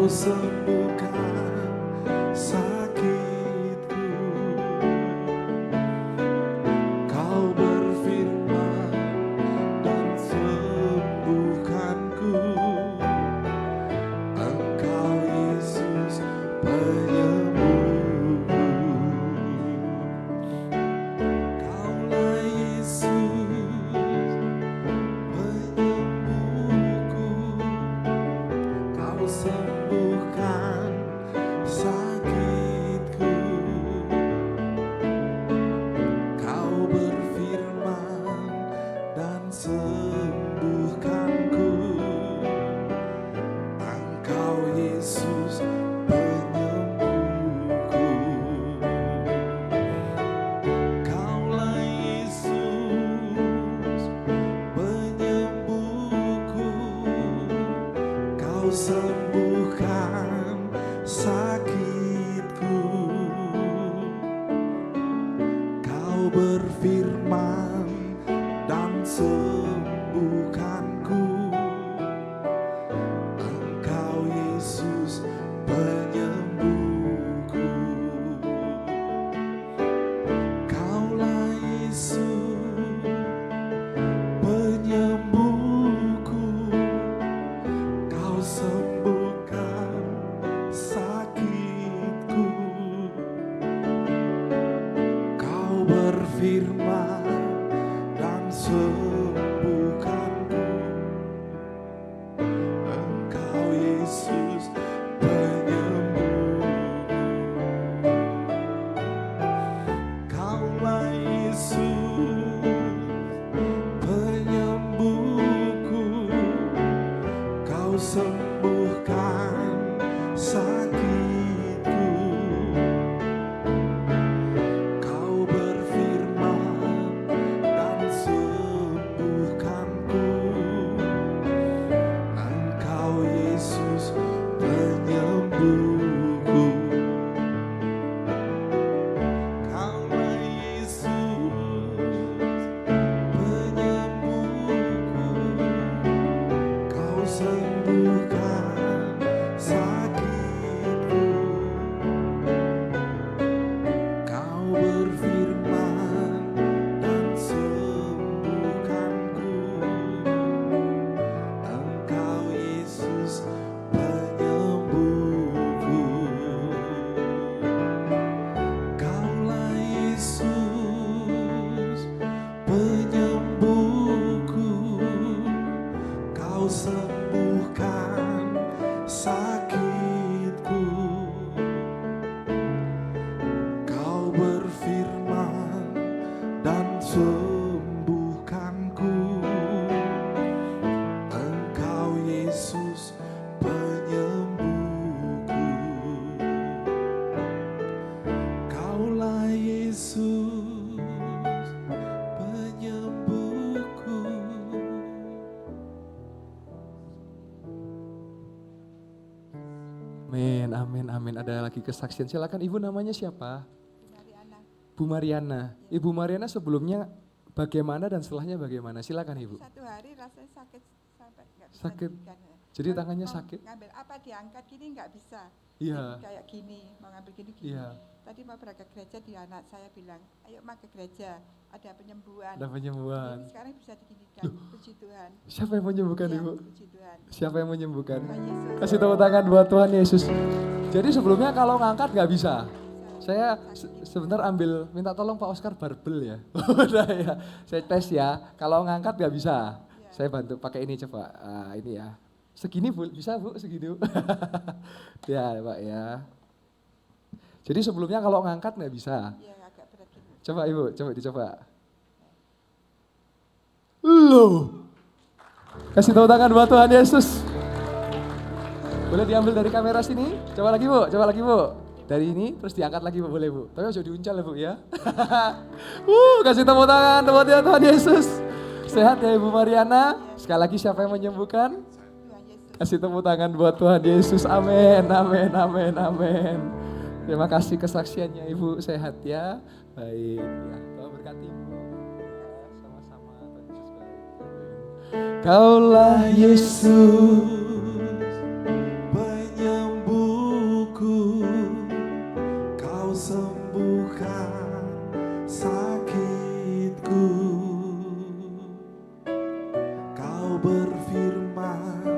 sembuhkan sakitku, kau berfirman dan sembuhkanku, engkau Yesus penyembuhku. Kaulah Yesus penyembuhku, kau sembuhkan sakitku, kau berfirman dan sembuhkanku, engkau Yesus penyembuhku. Kaulah Yesus penyembuhku, kau sembuhkan sakitku, kau berfirman dan sembuhkanku, engkau Yesus penyembuhku. Kaulah Yesus penyembuhku, kau berfirman dan sembuhkanku. Engkau Yesus penyembuh. Kaulah Yesus penyembuhku. Kau sembuhkan sakitku. Kau berfirman dan sembuhkanku. Engkau Yesus penyembuhku. Kaulah Yesus penyembuhku. Kau sembuhkan sakitku. Kau berfirman dan sembuhkanku. Engkau Yesus penyembuhku. Kaulah Yesus penyembuhku. Kau sembuhkan sakitku. Kau berfirman dan sembuhkanku. Engkau Yesus penyembuhku. Kaulah Yesus penyembuhku. Amin, amin, amin. Ada lagi kesaksian. Silakan Ibu, namanya siapa? Bu Mariana. Ibu Mariana sebelumnya bagaimana dan setelahnya bagaimana? Silakan Ibu. Satu hari rasanya sakit sampai nggak bisa Sakit. dudukkan. Jadi Mau- tangannya mau sakit? Ngambil apa diangkat gini nggak bisa. Iya. Jadi kayak gini, mau ngambil gini. Iya. Tadi mau berangkat ke gereja di anak saya bilang, ayo mak ke gereja, ada penyembuhan. Ada penyembuhan. Jadi sekarang bisa diginikan, puji Tuhan. Siapa yang menyembuhkan Ya, Ibu? puji Tuhan. Siapa yang menyembuhkan? Tuhan Yesus. Kasih tepuk tangan buat Tuhan Yesus. Jadi sebelumnya kalau ngangkat nggak bisa. Saya sebentar ambil, minta tolong Pak Oscar barbel ya. Udah ya, saya tes ya. Kalau ngangkat nggak bisa, saya bantu pakai ini coba. Ah, ini ya. Segini Bu, bisa Bu, segini Bu. Ya Pak ya. Jadi sebelumnya kalau ngangkat nggak bisa. Iya, agak berat gini. Coba Ibu, coba dicoba. Loh. Kasih tepuk tangan buat Tuhan Yesus. Boleh diambil dari kamera sini? Coba lagi Bu, coba lagi Bu. Dari ini terus diangkat lagi Bu, boleh Bu. Tapi harus diuncal ya Bu ya. Kasih tepuk tangan buat Tuhan Yesus. Sehat ya Ibu Mariana. Sekali lagi siapa yang menyembuhkan? Tuhan Yesus. Kasih tepuk tangan buat Tuhan Yesus. Amin, amin, amin, amin. Terima kasih kesaksiannya Ibu, sehat ya. Baik ya, Tuhan berkati Ibu. Sama-sama, Tuhan Yesus baik. Kaulah Yesus penyembuhku. Kau sembuhkan sakitku. Kau berfirman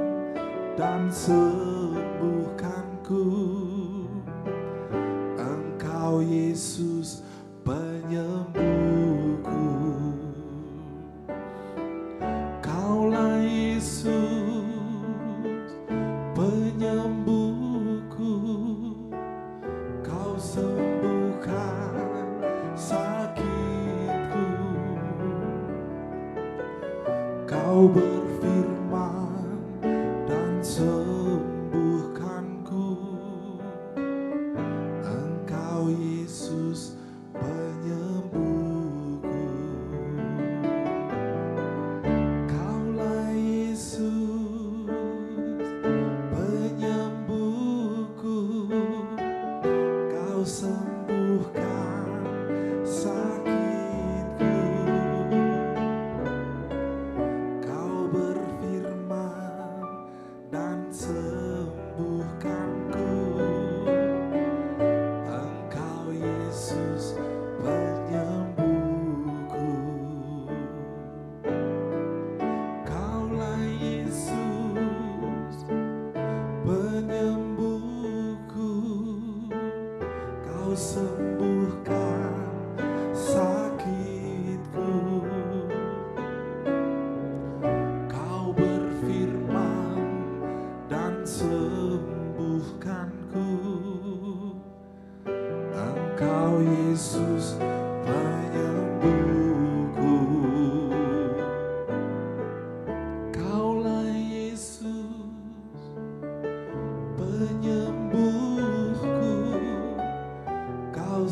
dan sembuhkanku. Engkau Yesus penyembuhku. Kaulah Yesus penyembuhku. Kau sembuhkan sakitku. Kau berfirman dan sembuhkanku. Engkau Yesus penyembuhku. Kaulah Yesus penyembuhku. Kau sembuhkan sakitku. Kau berfirman dan sembuhkanku. Engkau Yesus penyembuhku.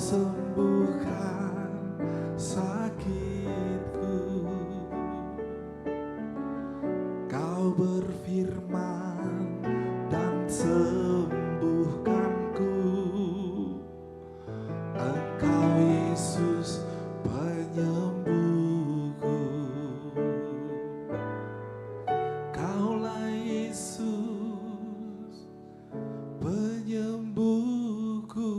sembuhkan sakitku. Kau berfirman dan sembuhkanku. Engkau Yesus penyembuhku. Kaulah Yesus penyembuhku.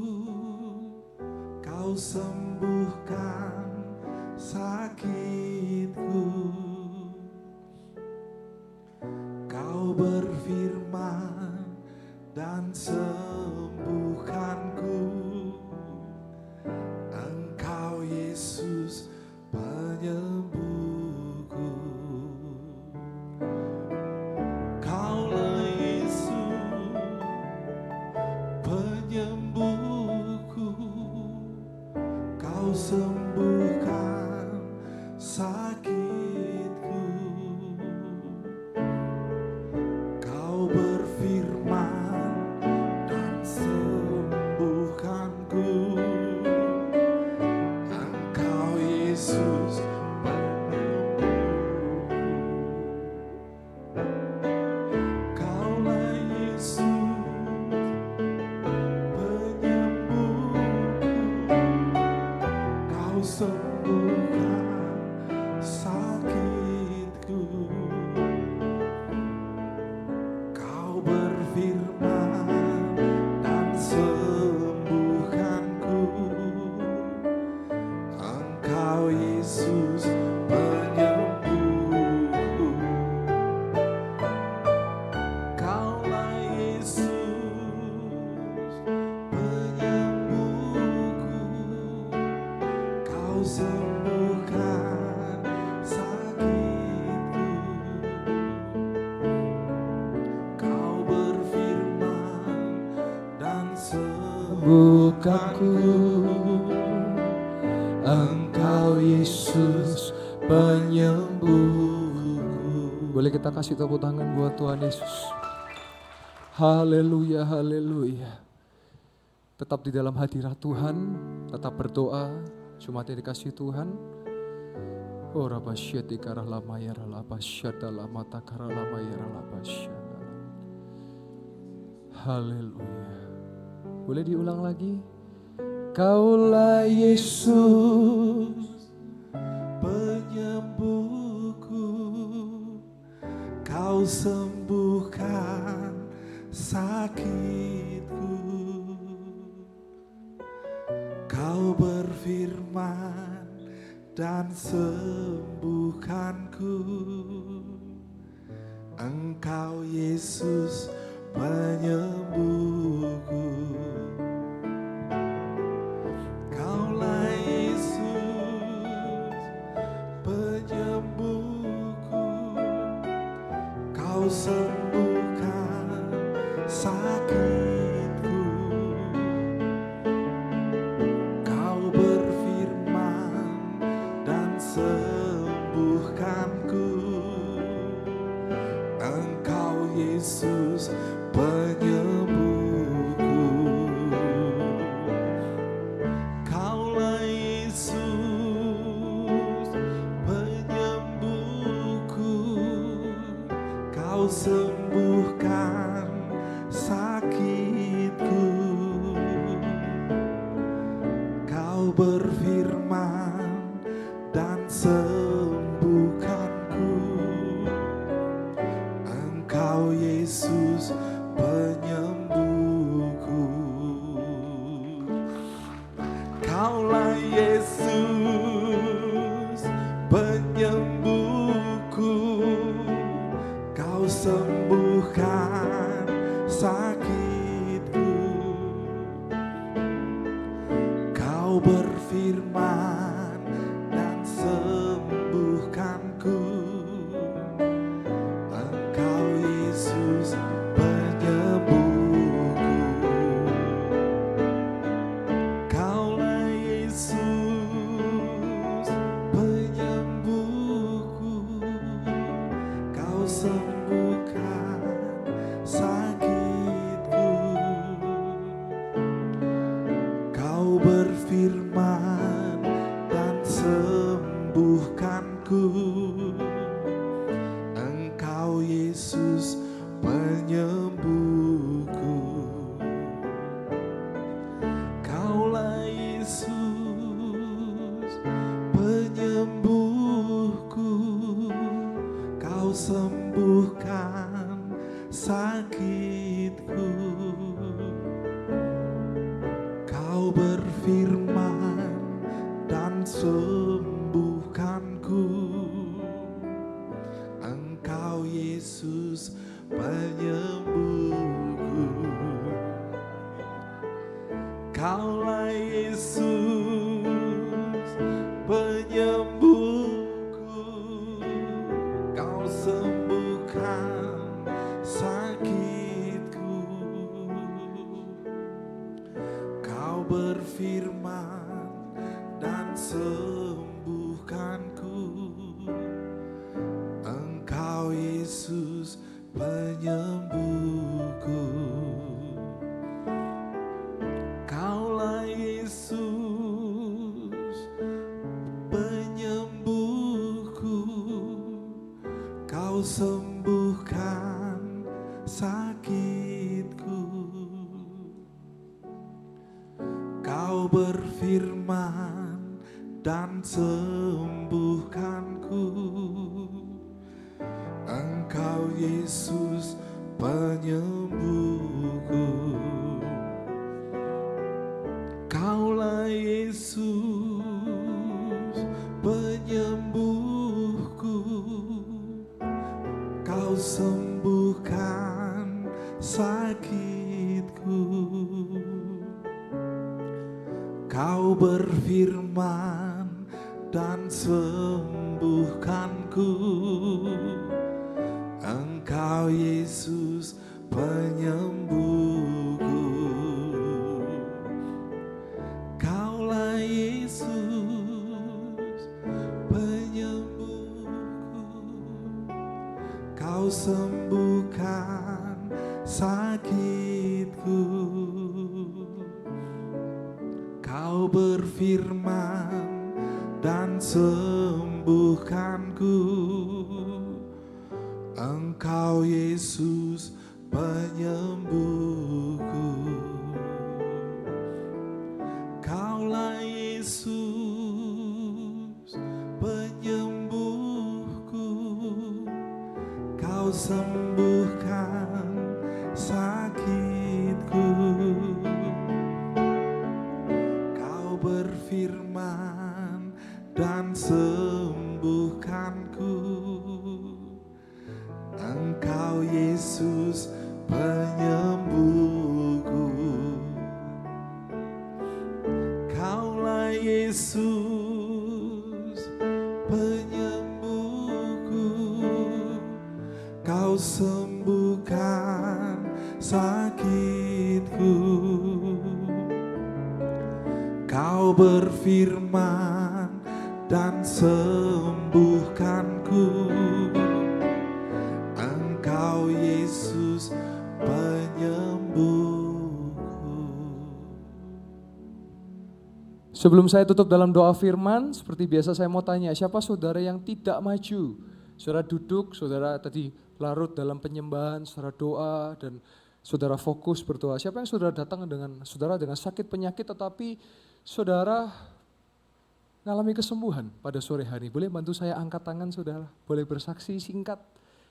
Kau sembuhkan sakitku. Kau berfirman dan sembuhkanku. Engkau Yesus penyembuhku. Kaulah Yesus penyembuhku. Kau sembuhkan sakitku. Kau berfirman dan sembuhkanku. Engkau Yesus penyembuhku. Kaulah Yesus penyembuhku. Kau sembuhkan sakitku. Kau berfirman dan sembuhkanku. Engkau Yesus penyembuhku. Kaulah Yesus penyembuhku. Kau sembuhkan sakitku. Kau berfirman dan sembuhkanku. Engkau Yesus penyembuhku. Boleh kita kasih tepuk tangan buat Tuhan Yesus. Haleluya, haleluya. Tetap di dalam hadirat Tuhan, tetap berdoa, cuma dikasih Tuhan. Oh rabasyati karalama ya ralabasyada lama takaralama ya ralabasyada. Haleluya. Boleh diulang lagi? Kaulah Yesus Penyembuhku, Kau sembuhkan sakitku. Kau berfirman dan sembuhkanku. Engkau Yesus penyembuhku. Kaulah Yesus penyembuhku. Kau sembuhkan sakitku. Kau berfirman dan sembuhkanku. Engkau Yesus penyembuhku. Kaulah Yesus penyembuhku. Kau sembuhkan sakitku. Kau berfirman dan sembuhkanku. Engkau Yesus penyembuhku. Kaulah Yesus penyembuhku. Kau sembuhkan sakitku. Kau berfirman dan sembuhkanku. Engkau Yesus penyembuhku. Kaulah Yesus penyembuhku. Kau sembuhkan sakitku. Kau berfirman sembuhkanku. Engkau Yesus penyembuhku. Kaulah Yesus penyembuhku. Kau sembuhkan sakitku. Kau berfirman dan sembuhkanku. Engkau Yesus penyembuhku. Kaulah Yesus penyembuhku. Kau sembuhkan sakitku. Kau berfirman dan sembuhkanku. Engkau Yesus penyembuhku. Kaulah Yesus penyembuhku. Kau sembuhkan sakitku. Kau berfirman dan sembuhkanku. Engkau Yesus penyembuhku. Kaulah Yesus penyembuhku. Kau sembuhkan sakitku. Kau berfirman dan sembuhkanku. Engkau Yesus penyembuhku. Kaulah Yesus penyembuhku. Kau sembuhkan sakitku. Kau berfirman dan sembuhkanku. Engkau Yesus penyembuhku. Kaulah Yesus penyembuhku. Kau sembuhkan sakitku. Kau berfirman dan sembuhkanku. Engkau Yesus penyembuhku. Sebelum saya tutup dalam doa firman, seperti biasa saya mau tanya, siapa saudara yang tidak maju? Saudara duduk, saudara tadi larut dalam penyembahan, saudara doa, dan saudara fokus berdoa. Siapa yang saudara datang dengan saudara dengan sakit penyakit, tetapi saudara mengalami kesembuhan pada sore hari? Boleh bantu saya angkat tangan saudara? Boleh bersaksi singkat?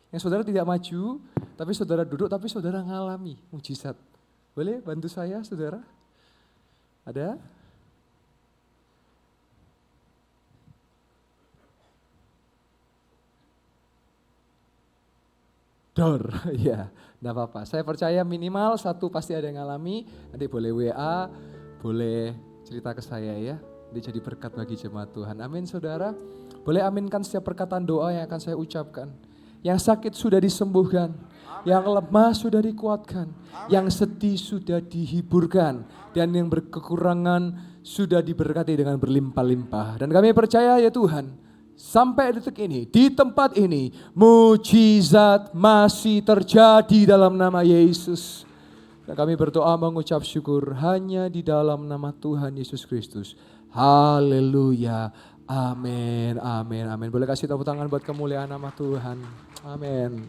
Yang saudara tidak maju, tapi saudara duduk, tapi saudara mengalami mujizat. Boleh bantu saya saudara? Ada? Dor, ya, enggak apa-apa. Saya percaya minimal satu pasti ada yang ngalami. Nanti boleh WA, boleh cerita ke saya ya. Nanti jadi berkat bagi jemaat Tuhan. Amin saudara. Boleh aminkan setiap perkataan doa yang akan saya ucapkan. Yang sakit sudah disembuhkan, yang lemah sudah dikuatkan, yang sedih sudah dihiburkan, dan yang berkekurangan sudah diberkati dengan berlimpah-limpah. Dan kami percaya ya Tuhan, sampai detik ini, di tempat ini, mujizat masih terjadi dalam nama Yesus. Dan kami berdoa mengucap syukur hanya di dalam nama Tuhan Yesus Kristus. Haleluya. Amin, amin, amin. Boleh kasih tepuk tangan buat kemuliaan nama Tuhan. Amin.